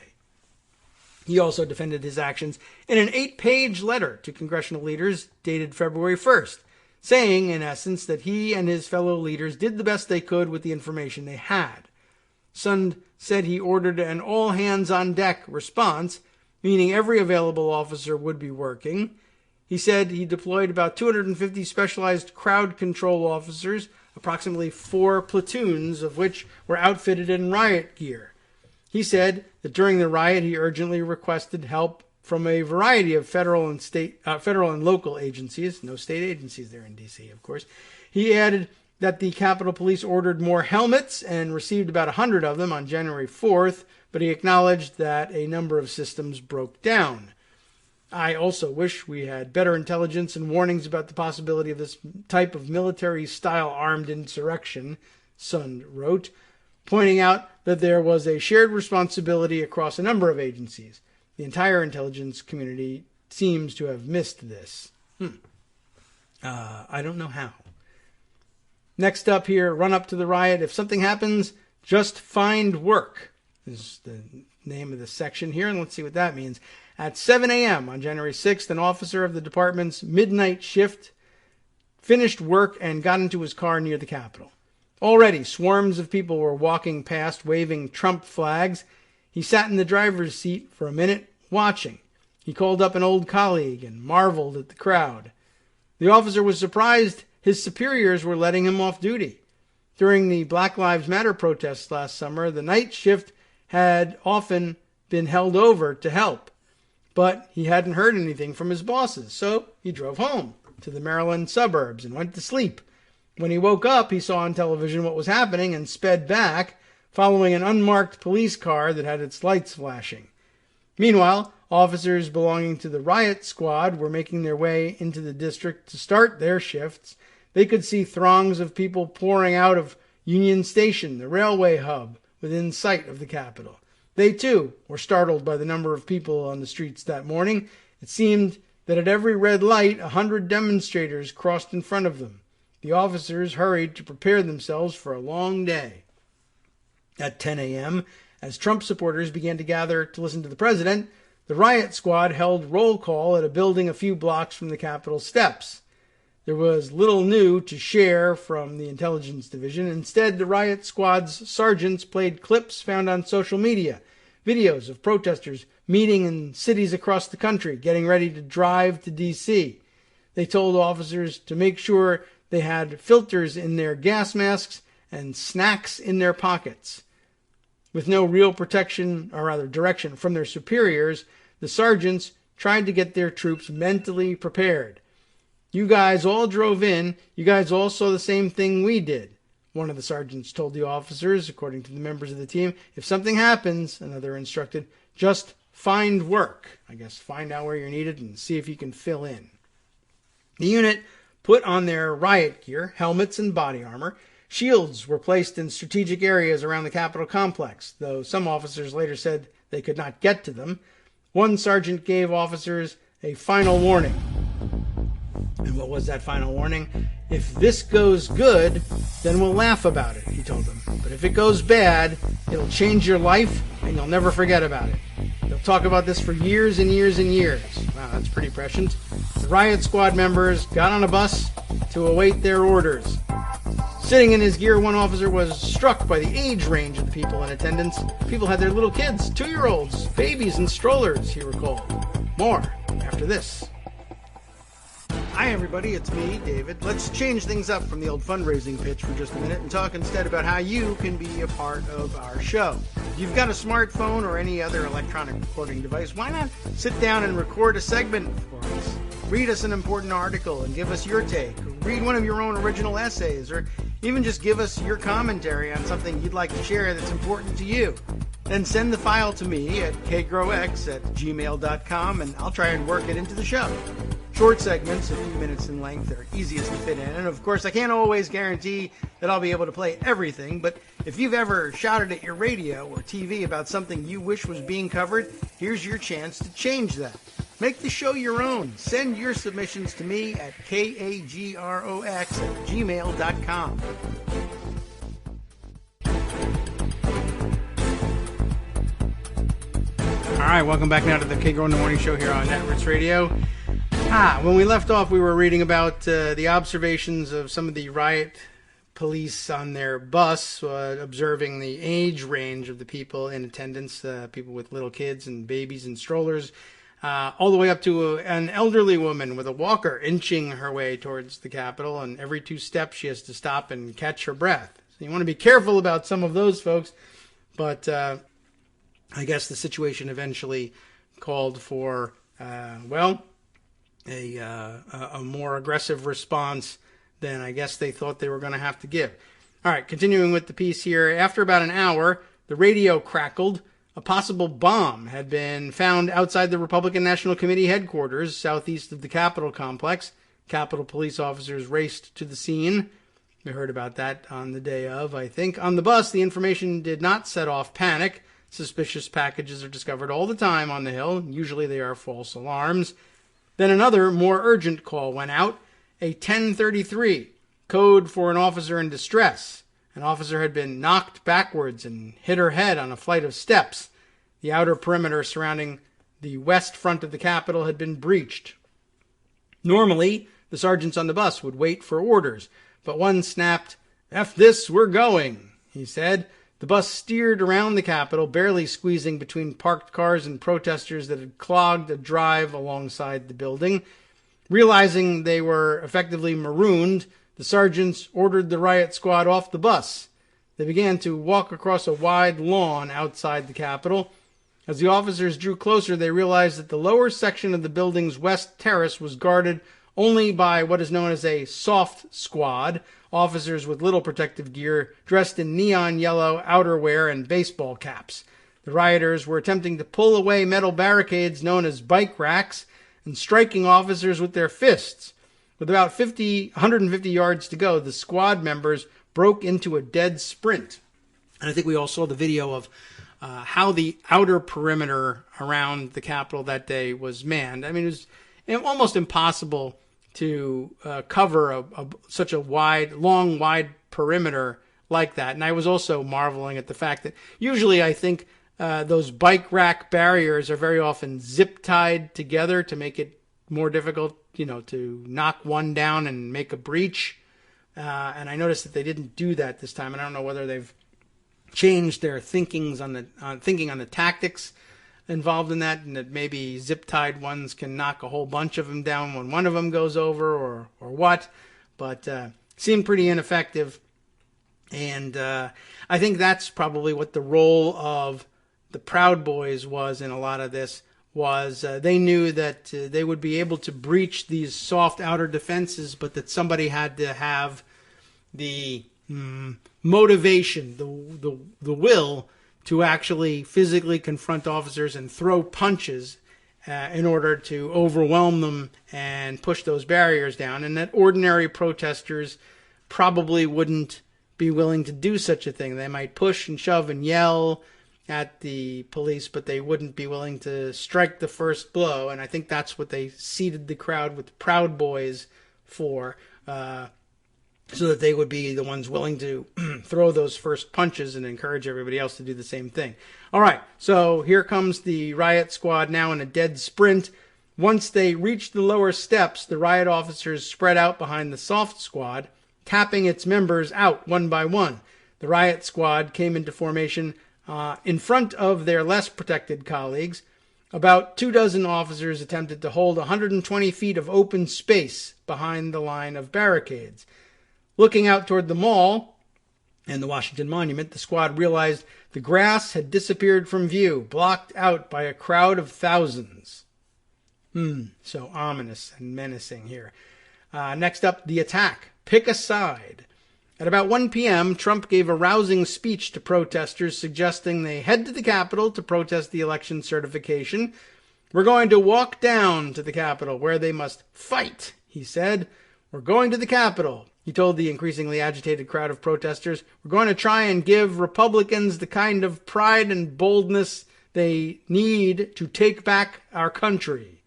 He also defended his actions in an 8-page letter to congressional leaders dated February 1st, saying, in essence, that he and his fellow leaders did the best they could with the information they had. Sund said he ordered an all-hands-on-deck response, meaning every available officer would be working. He said he deployed about 250 specialized crowd control officers, approximately 4 platoons of which were outfitted in riot gear. He said that during the riot he urgently requested help from a variety of federal and local agencies. No state agencies there in D.C., of course. He added that the Capitol Police ordered more helmets and received about 100 of them on January 4th, but he acknowledged that a number of systems broke down. I also wish we had better intelligence and warnings about the possibility of this type of military-style armed insurrection, Sund wrote, pointing out that there was a shared responsibility across a number of agencies. The entire intelligence community seems to have missed this. I don't know how. Next up here, run up to the riot. If something happens, just find work is the name of the section here, and let's see what that means. At 7 a.m. on January 6th, an officer of the department's midnight shift finished work and got into his car near the Capitol. Already, swarms of people were walking past, waving Trump flags. He sat in the driver's seat for a minute, watching. He called up an old colleague and marveled at the crowd. The officer was surprised his superiors were letting him off duty. During the Black Lives Matter protests last summer, the night shift had often been held over to help. But he hadn't heard anything from his bosses, so he drove home to the Maryland suburbs and went to sleep. When he woke up, he saw on television what was happening and sped back, following an unmarked police car that had its lights flashing. Meanwhile, officers belonging to the riot squad were making their way into the district to start their shifts. They could see throngs of people pouring out of Union Station, the railway hub, within sight of the Capitol. They, too, were startled by the number of people on the streets that morning. It seemed that at every red light, 100 demonstrators crossed in front of them. The officers hurried to prepare themselves for a long day. At 10 a.m., as Trump supporters began to gather to listen to the president, the riot squad held roll call at a building a few blocks from the Capitol steps. There was little new to share from the intelligence division. Instead, the riot squad's sergeants played clips found on social media, videos of protesters meeting in cities across the country, getting ready to drive to D.C. They told officers to make sure they had filters in their gas masks and snacks in their pockets. With no real protection, or rather direction, from their superiors, the sergeants tried to get their troops mentally prepared. You guys all drove in. You guys all saw the same thing we did, one of the sergeants told the officers, according to the members of the team. If something happens, another instructed, just find work. I guess find out where you're needed and see if you can fill in. The unit put on their riot gear, helmets and body armor. Shields were placed in strategic areas around the Capitol complex, though some officers later said they could not get to them. One sergeant gave officers a final warning. And what was that final warning? If this goes good, then we'll laugh about it, he told them. But if it goes bad, it'll change your life and you'll never forget about it. They'll talk about this for years and years and years. Wow, that's pretty prescient. The riot squad members got on a bus to await their orders. Sitting in his gear, one officer was struck by the age range of the people in attendance. People had their little kids, 2-year-olds, babies, and strollers, he recalled. More after this. Hi everybody, it's me, David. Let's change things up from the old fundraising pitch for just a minute and talk instead about how you can be a part of our show. If you've got a smartphone or any other electronic recording device, why not sit down and record a segment for us? Read us an important article and give us your take. Or read one of your own original essays, or even just give us your commentary on something you'd like to share that's important to you. Then send the file to me at kagrox@gmail.com and I'll try and work it into the show. Short segments, a few minutes in length, are easiest to fit in. And of course, I can't always guarantee that I'll be able to play everything, but if you've ever shouted at your radio or TV about something you wish was being covered, here's your chance to change that. Make the show your own. Send your submissions to me at kagrox@gmail.com. All right, welcome back now to the Kagro in the Morning Show here on Networks Radio. When we left off, we were reading about the observations of some of the riot police on their bus, observing the age range of the people in attendance, people with little kids and babies and strollers, all the way up to an elderly woman with a walker inching her way towards the Capitol, and every 2 steps she has to stop and catch her breath. So you want to be careful about some of those folks, but I guess the situation eventually called for, a more aggressive response than I guess they thought they were going to have to give. All right, continuing with the piece here. After about an hour, the radio crackled. A possible bomb had been found outside the Republican National Committee headquarters, southeast of the Capitol complex. Capitol police officers raced to the scene. We heard about that on the day of, I think. On the bus, the information did not set off panic. Suspicious packages are discovered all the time on the Hill. Usually they are false alarms. Then another, more urgent call went out, a 1033, code for an officer in distress. An officer had been knocked backwards and hit her head on a flight of steps. The outer perimeter surrounding the west front of the Capitol had been breached. Normally, the sergeants on the bus would wait for orders, but one snapped, "F this, we're going," he said. The bus steered around the Capitol, barely squeezing between parked cars and protesters that had clogged a drive alongside the building. Realizing they were effectively marooned, the sergeants ordered the riot squad off the bus. They began to walk across a wide lawn outside the Capitol. As the officers drew closer, they realized that the lower section of the building's west terrace was guarded only by what is known as a soft squad, officers with little protective gear, dressed in neon yellow outerwear and baseball caps. The rioters were attempting to pull away metal barricades known as bike racks and striking officers with their fists. With about 150 yards to go, the squad members broke into a dead sprint. And I think we all saw the video of how the outer perimeter around the Capitol that day was manned. I mean, it was almost impossible to cover such a long, wide perimeter like that. And I was also marveling at the fact that usually I think those bike rack barriers are very often zip-tied together to make it more difficult, to knock one down and make a breach. And I noticed that they didn't do that this time. And I don't know whether they've changed their thinking on the tactics involved in that, and that maybe zip-tied ones can knock a whole bunch of them down when one of them goes over, or what. But seemed pretty ineffective. And I think that's probably what the role of the Proud Boys was in a lot of this, was they knew that they would be able to breach these soft outer defenses, but that somebody had to have the motivation, the will to actually physically confront officers and throw punches in order to overwhelm them and push those barriers down, and that ordinary protesters probably wouldn't be willing to do such a thing. They might push and shove and yell at the police, but they wouldn't be willing to strike the first blow, and I think that's what they seated the crowd with the Proud Boys for, so that they would be the ones willing to throw those first punches and encourage everybody else to do the same thing. All right, so here comes the riot squad now in a dead sprint. Once they reach the lower steps, the riot officers spread out behind the soft squad, tapping its members out one by one. The riot squad came into formation in front of their less protected colleagues. About 24 officers attempted to hold 120 feet of open space behind the line of barricades. Looking out toward the mall and the Washington Monument, the squad realized the grass had disappeared from view, blocked out by a crowd of thousands. So ominous and menacing here. Next up, the attack. Pick a side. At about 1 p.m., Trump gave a rousing speech to protesters suggesting they head to the Capitol to protest the election certification. We're going to walk down to the Capitol where they must fight, he said. We're going to the Capitol, he told the increasingly agitated crowd of protesters. We're going to try and give Republicans the kind of pride and boldness they need to take back our country.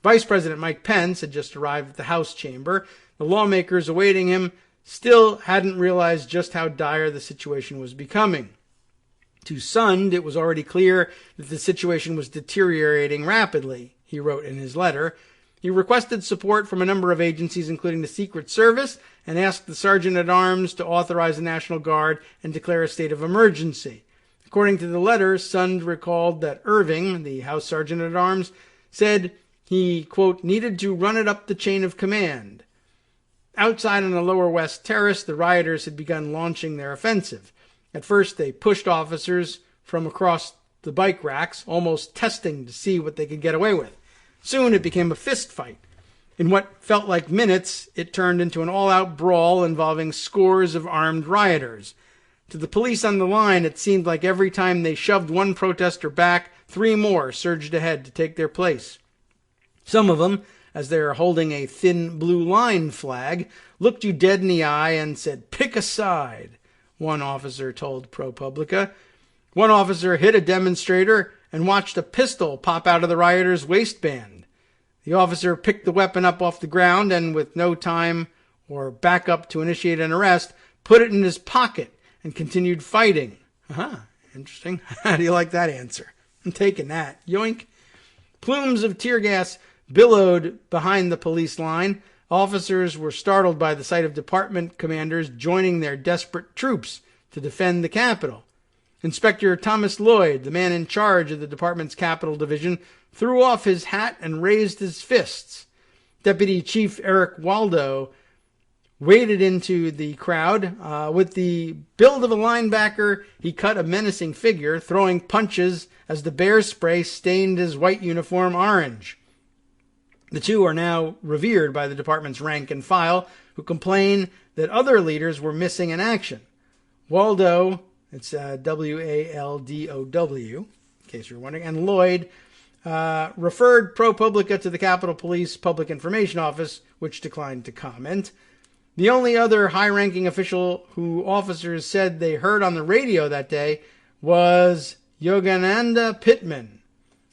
Vice President Mike Pence had just arrived at the House chamber. The lawmakers awaiting him still hadn't realized just how dire the situation was becoming. To Sund, it was already clear that the situation was deteriorating rapidly, he wrote in his letter. He requested support from a number of agencies, including the Secret Service, and asked the Sergeant-at-Arms to authorize the National Guard and declare a state of emergency. According to the letter, Sund recalled that Irving, the House Sergeant-at-Arms, said he, quote, needed to run it up the chain of command. Outside on the Lower West Terrace, the rioters had begun launching their offensive. At first, they pushed officers from across the bike racks, almost testing to see what they could get away with. Soon it became a fist fight. In what felt like minutes, it turned into an all-out brawl involving scores of armed rioters. To the police on the line, it seemed like every time they shoved one protester back, 3 more surged ahead to take their place. Some of them, as they were holding a thin blue line flag, looked you dead in the eye and said, "Pick a side," one officer told ProPublica. One officer hit a demonstrator and watched a pistol pop out of the rioter's waistband. The officer picked the weapon up off the ground and, with no time or backup to initiate an arrest, put it in his pocket and continued fighting. Interesting. How do you like that answer? I'm taking that. Yoink. Plumes of tear gas billowed behind the police line. Officers were startled by the sight of department commanders joining their desperate troops to defend the Capitol. Inspector Thomas Lloyd, the man in charge of the department's Capitol Division, threw off his hat and raised his fists. Deputy Chief Eric Waldo waded into the crowd. With the build of a linebacker, he cut a menacing figure, throwing punches as the bear spray stained his white uniform orange. The two are now revered by the department's rank and file, who complain that other leaders were missing in action. Waldo, it's W-A-L-D-O-W, in case you're wondering, and Lloyd referred ProPublica to the Capitol Police Public Information Office, which declined to comment. The only other high-ranking official who officers said they heard on the radio that day was Yogananda Pittman,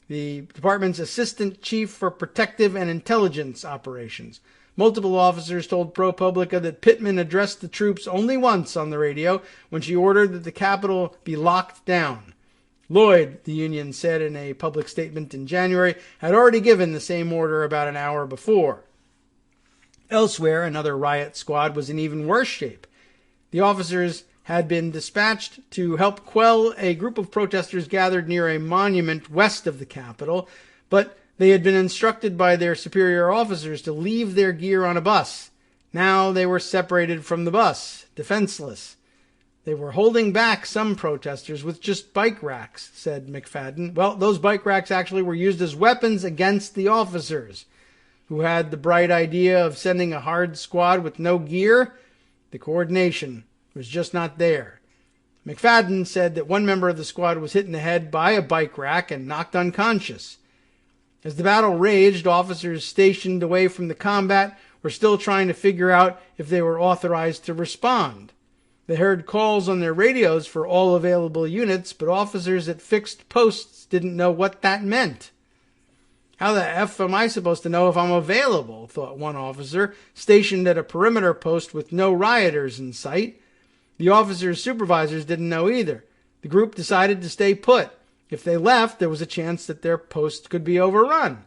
the department's assistant chief for protective and intelligence operations. Multiple officers told ProPublica that Pittman addressed the troops only once on the radio when she ordered that the Capitol be locked down. Lloyd, the union said in a public statement in January, had already given the same order about an hour before. Elsewhere, another riot squad was in even worse shape. The officers had been dispatched to help quell a group of protesters gathered near a monument west of the Capitol, but they had been instructed by their superior officers to leave their gear on a bus. Now they were separated from the bus, defenseless. They were holding back some protesters with just bike racks, said McFadden. Well, those bike racks actually were used as weapons against the officers, who had the bright idea of sending a hard squad with no gear. The coordination was just not there. McFadden said that one member of the squad was hit in the head by a bike rack and knocked unconscious. As the battle raged, officers stationed away from the combat were still trying to figure out if they were authorized to respond. They heard calls on their radios for all available units, but officers at fixed posts didn't know what that meant. How the F am I supposed to know if I'm available, thought one officer, stationed at a perimeter post with no rioters in sight. The officers' supervisors didn't know either. The group decided to stay put. If they left, there was a chance that their post could be overrun.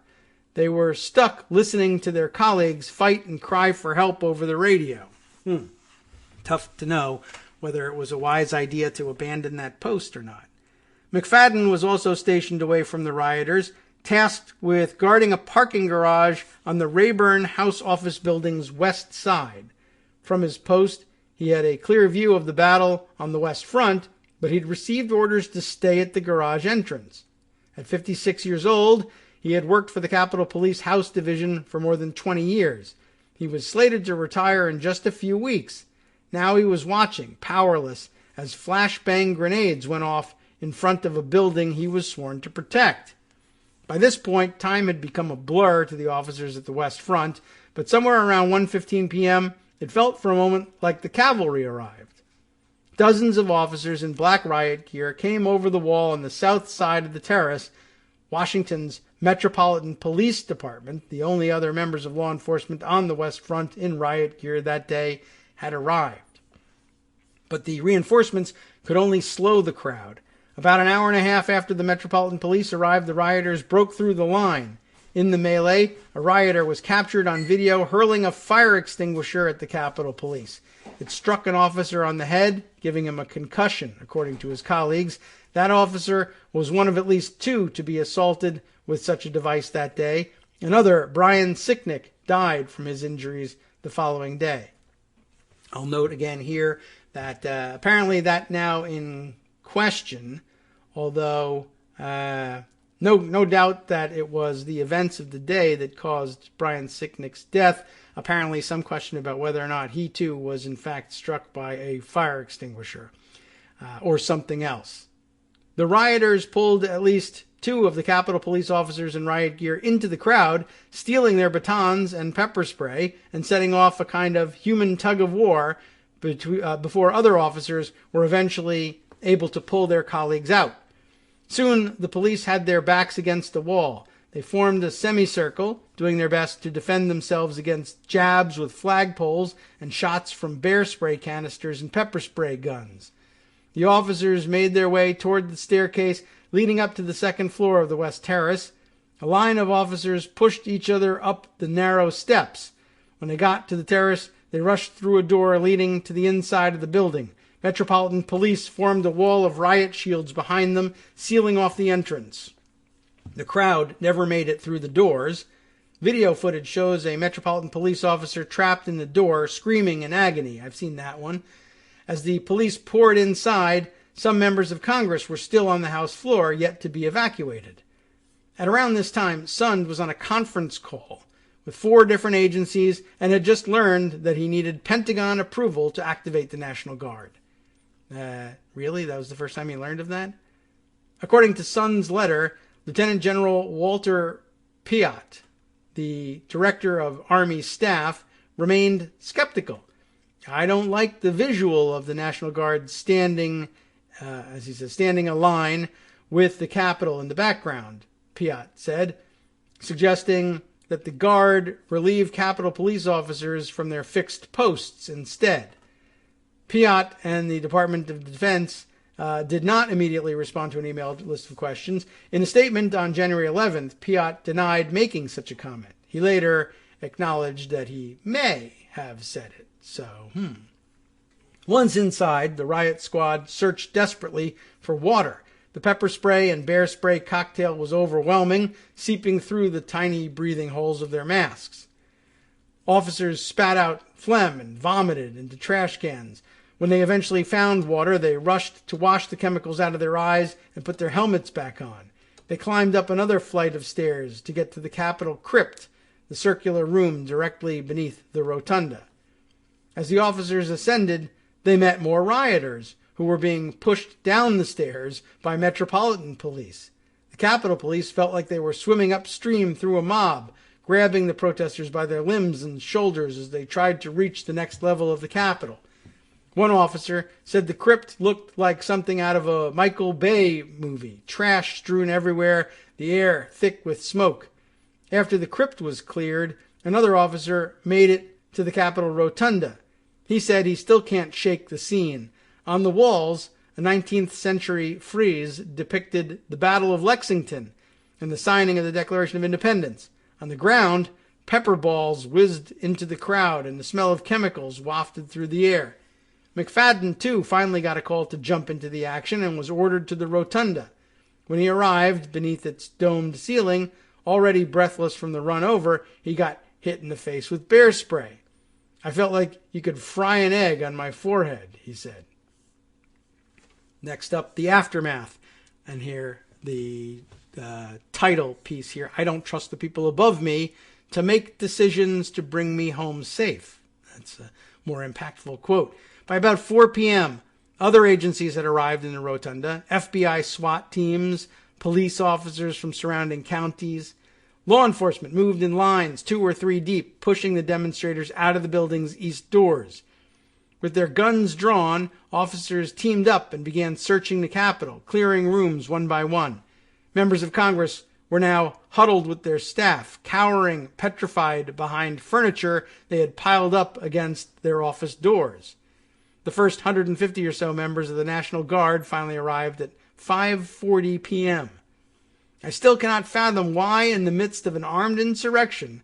They were stuck listening to their colleagues fight and cry for help over the radio. Tough to know whether it was a wise idea to abandon that post or not. McFadden was also stationed away from the rioters, tasked with guarding a parking garage on the Rayburn House Office Building's west side. From his post, he had a clear view of the battle on the west front, but he'd received orders to stay at the garage entrance. At 56 years old, he had worked for the Capitol Police House Division for more than 20 years. He was slated to retire in just a few weeks. Now he was watching, powerless, as flashbang grenades went off in front of a building he was sworn to protect. By this point, time had become a blur to the officers at the West Front, but somewhere around 1:15 p.m., it felt for a moment like the cavalry arrived. Dozens of officers in black riot gear came over the wall on the south side of the terrace. Washington's Metropolitan Police Department, the only other members of law enforcement on the West Front in riot gear that day, had arrived. But the reinforcements could only slow the crowd. About an hour and a half after the Metropolitan Police arrived, the rioters broke through the line. In the melee, a rioter was captured on video hurling a fire extinguisher at the Capitol Police. It struck an officer on the head, giving him a concussion, according to his colleagues. That officer was one of at least two to be assaulted with such a device that day. Another, Brian Sicknick, died from his injuries the following day. I'll note again here that apparently that now in question, although no doubt that it was the events of the day that caused Brian Sicknick's death. Apparently some question about whether or not he too was in fact struck by a fire extinguisher or something else. The rioters pulled at least two of the Capitol Police officers in riot gear into the crowd, stealing their batons and pepper spray and setting off a kind of human tug-of-war before other officers were eventually able to pull their colleagues out. Soon, the police had their backs against the wall. They formed a semicircle, doing their best to defend themselves against jabs with flagpoles and shots from bear spray canisters and pepper spray guns. The officers made their way toward the staircase leading up to the second floor of the West Terrace. A line of officers pushed each other up the narrow steps. When they got to the terrace, they rushed through a door leading to the inside of the building. Metropolitan Police formed a wall of riot shields behind them, sealing off the entrance. The crowd never made it through the doors. Video footage shows a Metropolitan Police officer trapped in the door, screaming in agony. I've seen that one. As the police poured inside, some members of Congress were still on the House floor, yet to be evacuated. At around this time, Sund was on a conference call with 4 different agencies and had just learned that he needed Pentagon approval to activate the National Guard. Really? That was the first time he learned of that? According to Sund's letter, Lieutenant General Walter Piatt, the director of Army Staff, remained skeptical. I don't like the visual of the National Guard standing, as he says, standing a line with the Capitol in the background, Piatt said, suggesting that the Guard relieve Capitol Police officers from their fixed posts instead. Piatt and the Department of Defense did not immediately respond to an emailed list of questions. In a statement on January 11th, Piatt denied making such a comment. He later acknowledged that he may have said it. So, Once inside, the riot squad searched desperately for water. The pepper spray and bear spray cocktail was overwhelming, seeping through the tiny breathing holes of their masks. Officers spat out phlegm and vomited into trash cans. When they eventually found water, they rushed to wash the chemicals out of their eyes and put their helmets back on. They climbed up another flight of stairs to get to the Capitol crypt, the circular room directly beneath the rotunda. As the officers ascended, they met more rioters who were being pushed down the stairs by Metropolitan Police. The Capitol Police felt like they were swimming upstream through a mob, grabbing the protesters by their limbs and shoulders as they tried to reach the next level of the Capitol. One officer said the crypt looked like something out of a Michael Bay movie, trash strewn everywhere, the air thick with smoke. After the crypt was cleared, another officer made it to the Capitol Rotunda. He said he still can't shake the scene. On the walls, a 19th century frieze depicted the Battle of Lexington and the signing of the Declaration of Independence. On the ground, pepper balls whizzed into the crowd and the smell of chemicals wafted through the air. McFadden, too, finally got a call to jump into the action and was ordered to the rotunda. When he arrived beneath its domed ceiling, already breathless from the run over, he got hit in the face with bear spray. I felt like you could fry an egg on my forehead, he said. Next up, the aftermath. And here, the title piece here. I don't trust the people above me to make decisions to bring me home safe. That's a more impactful quote. By about 4 p.m., other agencies had arrived in the rotunda. FBI SWAT teams, police officers from surrounding counties. Law enforcement moved in lines 2 or 3 deep, pushing the demonstrators out of the building's east doors. With their guns drawn, officers teamed up and began searching the Capitol, clearing rooms one by one. Members of Congress were now huddled with their staff, cowering, petrified behind furniture they had piled up against their office doors. The first 150 or so members of the National Guard finally arrived at 5:40 p.m. I still cannot fathom why, in the midst of an armed insurrection,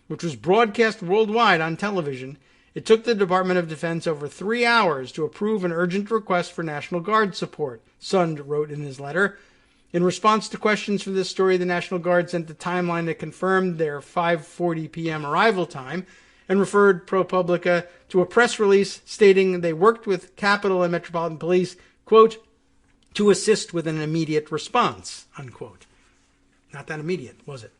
which was broadcast worldwide on television, it took the Department of Defense over 3 hours to approve an urgent request for National Guard support, Sund wrote in his letter. In response to questions for this story, the National Guard sent a timeline that confirmed their 5:40 p.m. arrival time and referred ProPublica to a press release stating they worked with Capitol and Metropolitan Police, quote, to assist with an immediate response, unquote. Not that immediate, was it?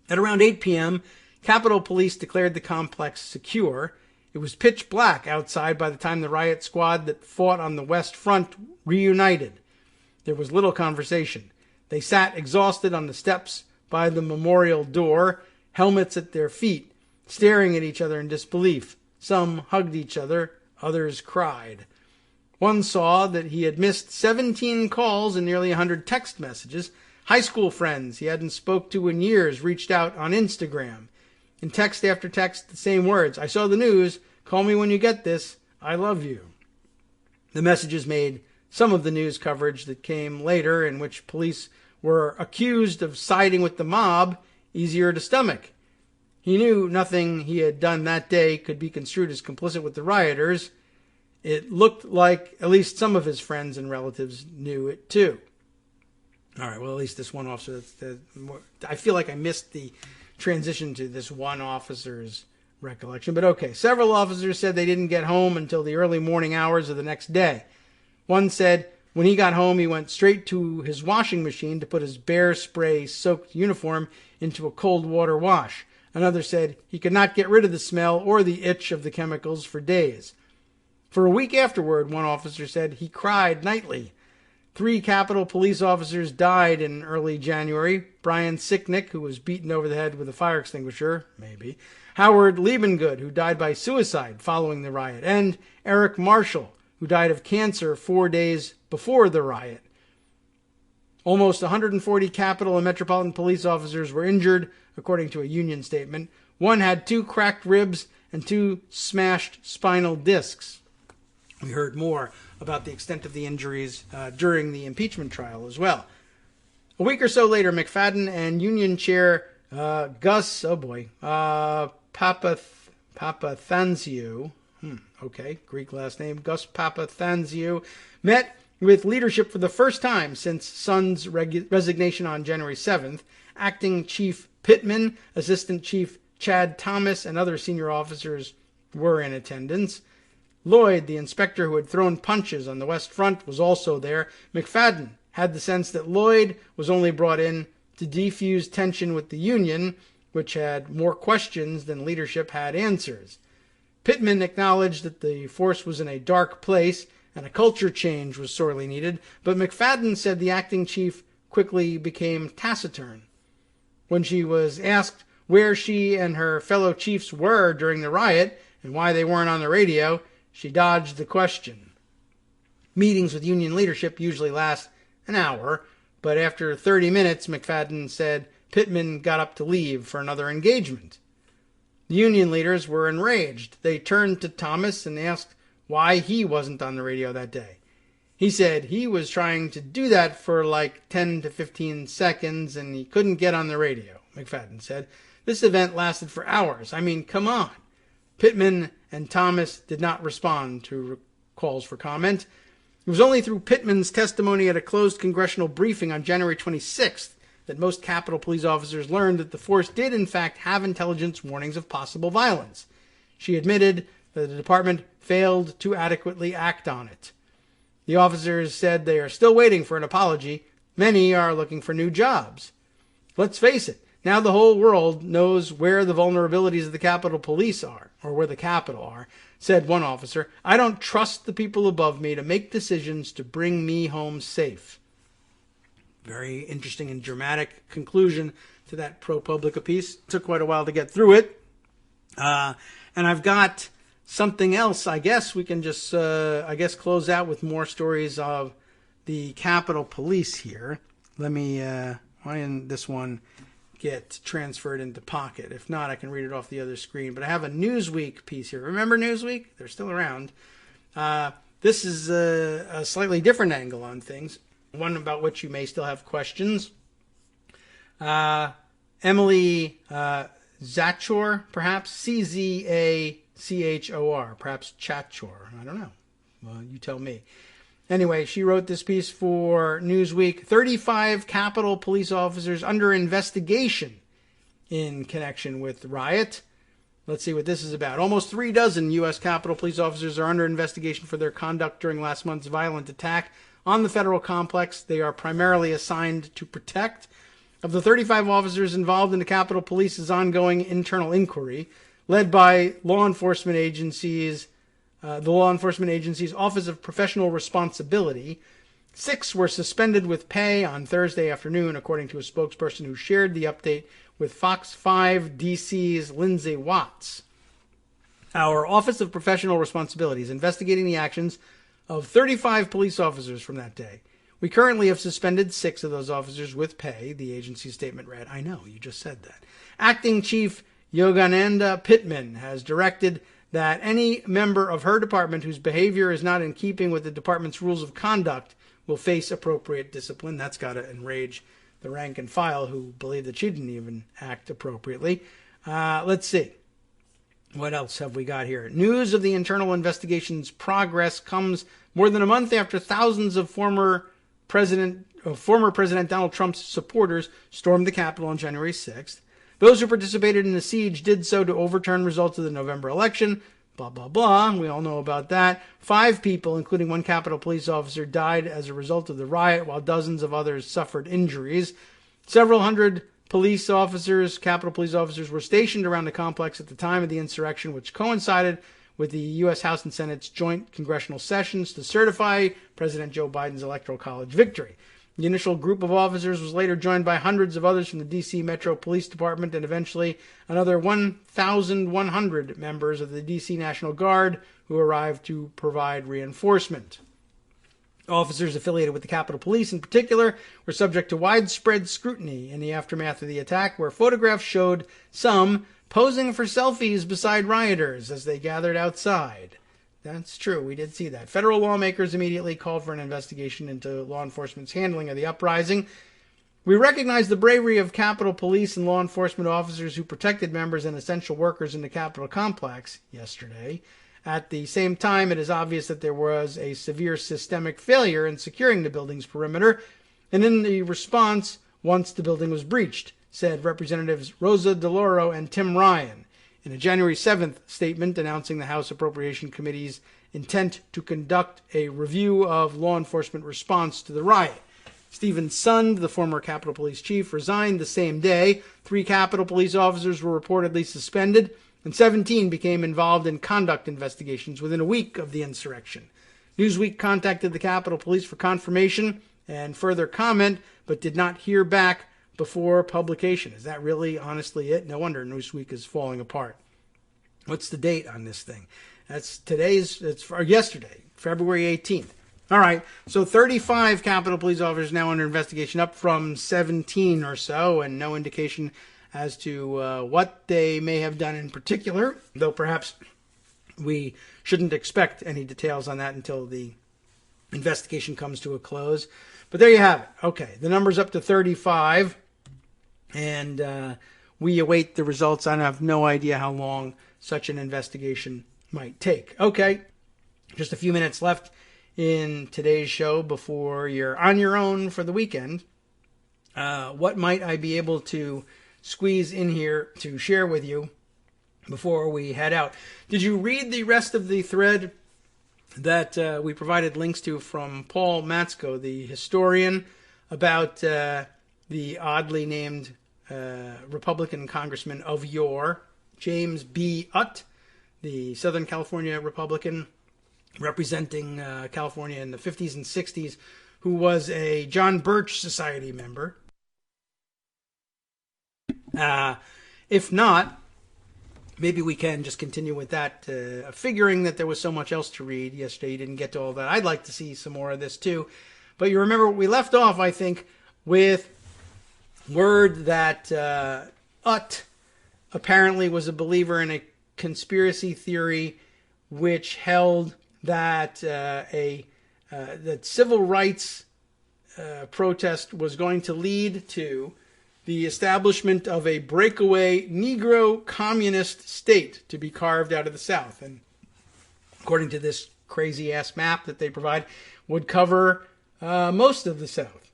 At around 8 p.m., Capitol Police declared the complex secure. It was pitch black outside by the time the riot squad that fought on the West Front reunited. There was little conversation. They sat exhausted on the steps by the memorial door, helmets at their feet, staring at each other in disbelief. Some hugged each other, others cried. One saw that he had missed 17 calls and nearly 100 text messages. High school friends he hadn't spoke to in years reached out on Instagram. In text after text, the same words. I saw the news. Call me when you get this. I love you. The messages made some of the news coverage that came later, in which police were accused of siding with the mob, easier to stomach. He knew nothing he had done that day could be construed as complicit with the rioters. It looked like at least some of his friends and relatives knew it too. All right, well, at least this one officer. I feel like I missed the transition to this one officer's recollection. But okay, several officers said they didn't get home until the early morning hours of the next day. One said when he got home, he went straight to his washing machine to put his bear spray-soaked uniform into a cold water wash. Another said he could not get rid of the smell or the itch of the chemicals for days. For a week afterward, one officer said he cried nightly. 3 Capitol police officers died in early January. Brian Sicknick, who was beaten over the head with a fire extinguisher, maybe. Howard Liebengood, who died by suicide following the riot. And Eric Marshall, who died of cancer 4 days before the riot. Almost 140 Capitol and Metropolitan Police officers were injured, according to a union statement. One had 2 cracked ribs and 2 smashed spinal discs. We heard more about the extent of the injuries during the impeachment trial as well. A week or so later, McFadden and Union Chair Gus Papathanziou, Greek last name, Gus Papathanziou, met with leadership for the first time since Sund's resignation on January 7th. Acting Chief Pittman, Assistant Chief Chad Thomas, and other senior officers were in attendance. Lloyd, the inspector who had thrown punches on the West Front, was also there. McFadden had the sense that Lloyd was only brought in to defuse tension with the Union, which had more questions than leadership had answers. Pittman acknowledged that the force was in a dark place and a culture change was sorely needed, but McFadden said the acting chief quickly became taciturn. When she was asked where she and her fellow chiefs were during the riot and why they weren't on the radio, she dodged the question. Meetings with union leadership usually last an hour, but after 30 minutes, McFadden said Pittman got up to leave for another engagement. The union leaders were enraged. They turned to Thomas and asked why he wasn't on the radio that day. He said he was trying to do that for like 10 to 15 seconds and he couldn't get on the radio, McFadden said. This event lasted for hours. I mean, come on. Pittman and Thomas did not respond to calls for comment. It was only through Pittman's testimony at a closed congressional briefing on January 26th that most Capitol Police officers learned that the force did in fact have intelligence warnings of possible violence. She admitted that the department failed to adequately act on it. The officers said they are still waiting for an apology. Many are looking for new jobs. Let's face it, now the whole world knows where the vulnerabilities of the Capitol Police are, or where the Capitol are, said one officer. I don't trust the people above me to make decisions to bring me home safe. Very interesting and dramatic conclusion to that ProPublica piece. It took quite a while to get through it. And I've got something else. I guess we can just, close out with more stories of the Capitol Police here. Let me, why didn't this one get transferred into Pocket? If not, I can read it off the other screen. But I have a Newsweek piece here. Remember Newsweek? They're still around. This is a slightly different angle on things, one about which you may still have questions. Emily Zachor, perhaps, C-Z-A-C-H-O-R, perhaps Chatchor. I don't know. Well, you tell me. Anyway, she wrote this piece for Newsweek. 35 Capitol Police officers under investigation in connection with the riot. Let's see what this is about. Almost 36 U.S. Capitol Police officers are under investigation for their conduct during last month's violent attack on the federal complex they are primarily assigned to protect. Of the 35 officers involved in the Capitol Police's ongoing internal inquiry, led by the law enforcement agency's Office of Professional Responsibility, 6 were suspended with pay on Thursday afternoon, according to a spokesperson who shared the update with Fox 5 DC's Lindsay Watts. Our Office of Professional Responsibility is investigating the actions of 35 police officers from that day. We currently have suspended 6 of those officers with pay, the agency's statement read. I know, you just said that. Acting Chief Yogananda Pittman has directed that any member of her department whose behavior is not in keeping with the department's rules of conduct will face appropriate discipline. That's got to enrage the rank and file who believe that she didn't even act appropriately. Let's see. What else have we got here? News of the internal investigation's progress comes more than a month after thousands of former President Donald Trump's supporters stormed the Capitol on January 6th. Those who participated in the siege did so to overturn results of the November election. Blah, blah, blah. We all know about that. 5 people, including 1 Capitol Police officer, died as a result of the riot, while dozens of others suffered injuries. Several hundred Capitol Police officers, were stationed around the complex at the time of the insurrection, which coincided with the U.S. House and Senate's joint congressional sessions to certify President Joe Biden's Electoral College victory. The initial group of officers was later joined by hundreds of others from the D.C. Metro Police Department and eventually another 1,100 members of the D.C. National Guard who arrived to provide reinforcement. Officers affiliated with the Capitol Police in particular were subject to widespread scrutiny in the aftermath of the attack, where photographs showed some posing for selfies beside rioters as they gathered outside. That's true. We did see that. Federal lawmakers immediately called for an investigation into law enforcement's handling of the uprising. We recognize the bravery of Capitol Police and law enforcement officers who protected members and essential workers in the Capitol complex yesterday. At the same time, it is obvious that there was a severe systemic failure in securing the building's perimeter and in the response once the building was breached, said Representatives Rosa DeLauro and Tim Ryan in a January 7th statement announcing the House Appropriation Committee's intent to conduct a review of law enforcement response to the riot. Stephen Sund, the former Capitol Police chief, resigned the same day. 3 Capitol Police officers were reportedly suspended, and 17 became involved in conduct investigations within a week of the insurrection. Newsweek contacted the Capitol Police for confirmation and further comment, but did not hear back before publication. Is that really honestly it? No wonder Newsweek is falling apart. What's the date on this thing? That's yesterday, February 18th. All right, so 35 Capitol Police officers now under investigation, up from 17 or so, and no indication as to what they may have done in particular, though perhaps we shouldn't expect any details on that until the investigation comes to a close. But there you have it. Okay, the number's up to 35, and we await the results. I have no idea how long such an investigation might take. Okay, just a few minutes left in today's show before you're on your own for the weekend. What might I be able to squeeze in here to share with you before we head out? Did you read the rest of the thread that we provided links to from Paul Matzko, the historian, about the oddly named Republican congressman of yore, James B. Utt, the Southern California Republican representing California in the 50s and 60s, who was a John Birch Society member? If not, maybe we can just continue with that, figuring that there was so much else to read. Yesterday you didn't get to all that. I'd like to see some more of this too. But you remember we left off, I think, with word that Utt apparently was a believer in a conspiracy theory which held that that civil rights protest was going to lead to the establishment of a breakaway Negro communist state to be carved out of the South. And according to this crazy-ass map that they provide, would cover most of the South.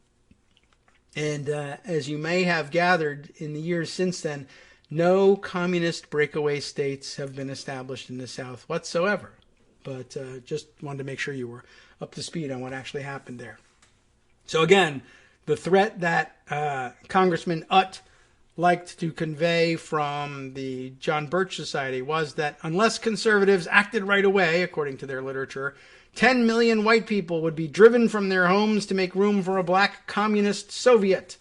And as you may have gathered in the years since then, no communist breakaway states have been established in the South whatsoever. But just wanted to make sure you were up to speed on what actually happened there. So again, the threat that Congressman Utt liked to convey from the John Birch Society was that unless conservatives acted right away, according to their literature, 10 million white people would be driven from their homes to make room for a black communist Soviet.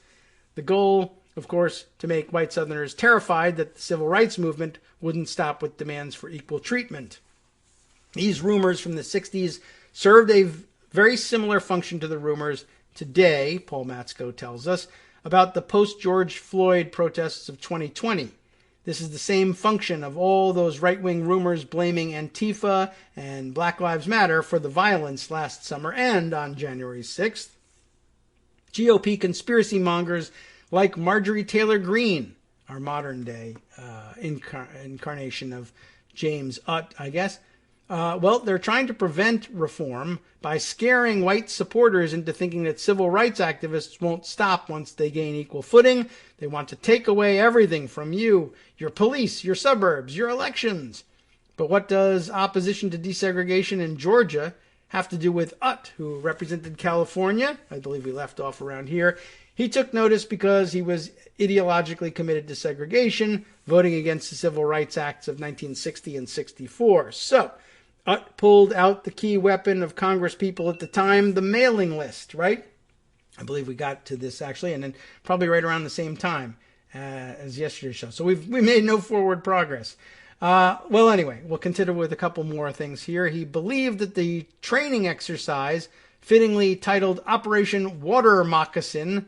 The goal, of course, to make white Southerners terrified that the civil rights movement wouldn't stop with demands for equal treatment. These rumors from the 60s served a very similar function to the rumors today, Paul Matzko tells us, about the post-George Floyd protests of 2020. This is the same function of all those right-wing rumors blaming Antifa and Black Lives Matter for the violence last summer and on January 6th. GOP conspiracy mongers like Marjorie Taylor Greene, our modern-day incarnation of James Utt, I guess. They're trying to prevent reform by scaring white supporters into thinking that civil rights activists won't stop once they gain equal footing. They want to take away everything from you, your police, your suburbs, your elections. But what does opposition to desegregation in Georgia have to do with Utt, who represented California? I believe we left off around here. He took notice because he was ideologically committed to segregation, voting against the Civil Rights Acts of 1960 and 64. So, Utt pulled out the key weapon of Congress people at the time, the mailing list, right? I believe we got to this actually, and then probably right around the same time as yesterday's show. So we made no forward progress. Anyway, we'll continue with a couple more things here. He believed that the training exercise, fittingly titled Operation Water Moccasin,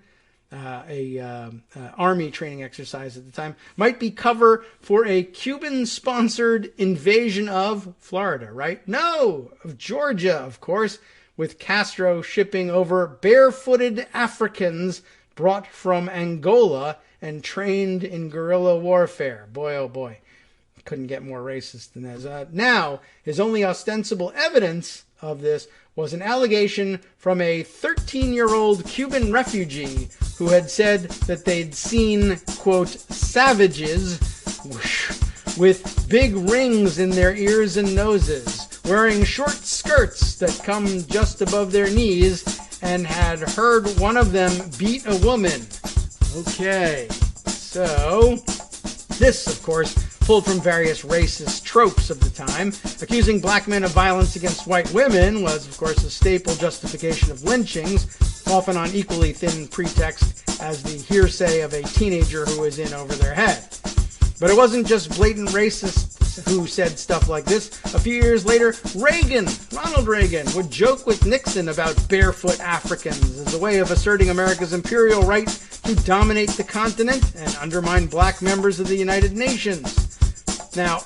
Army training exercise at the time, might be cover for a Cuban-sponsored invasion of Florida, right? No, of Georgia, of course, with Castro shipping over barefooted Africans brought from Angola and trained in guerrilla warfare. Boy, oh boy, couldn't get more racist than that. Now, his only ostensible evidence of this was an allegation from a 13-year-old Cuban refugee who had said that they'd seen, quote, savages with big rings in their ears and noses, wearing short skirts that come just above their knees, and had heard one of them beat a woman. Okay, so this, of course, pulled from various racist tropes of the time. Accusing black men of violence against white women was, of course, a staple justification of lynchings, often on equally thin pretext as the hearsay of a teenager who was in over their head. But it wasn't just blatant racist who said stuff like this. A few years later, Ronald Reagan, would joke with Nixon about barefoot Africans as a way of asserting America's imperial right to dominate the continent and undermine black members of the United Nations. Now,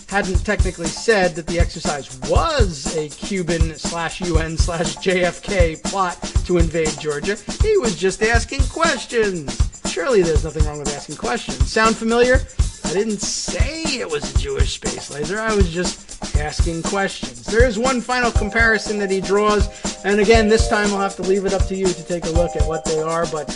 hadn't technically said that the exercise was a Cuban/UN/JFK plot to invade Georgia. He was just asking questions. Surely there's nothing wrong with asking questions. Sound familiar? I didn't say it was a Jewish space laser. I was just asking questions. There is one final comparison that he draws, and again, this time I'll have to leave it up to you to take a look at what they are, but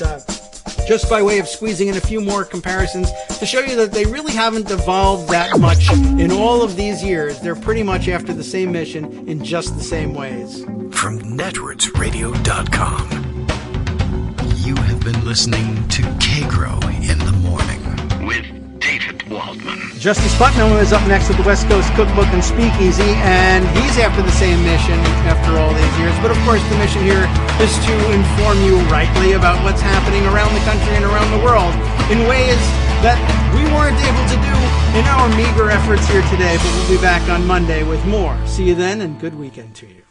just by way of squeezing in a few more comparisons to show you that they really haven't evolved that much in all of these years. They're pretty much after the same mission in just the same ways. From networksradio.com, you have been listening to Kagro in the Morning with David Waldman. Justice Putnam is up next with the West Coast Cookbook and Speakeasy, and he's after the same mission after all these years. But of course, the mission here is to inform you rightly about what's happening around the country and around the world in ways that we weren't able to do in our meager efforts here today. But we'll be back on Monday with more. See you then, and good weekend to you.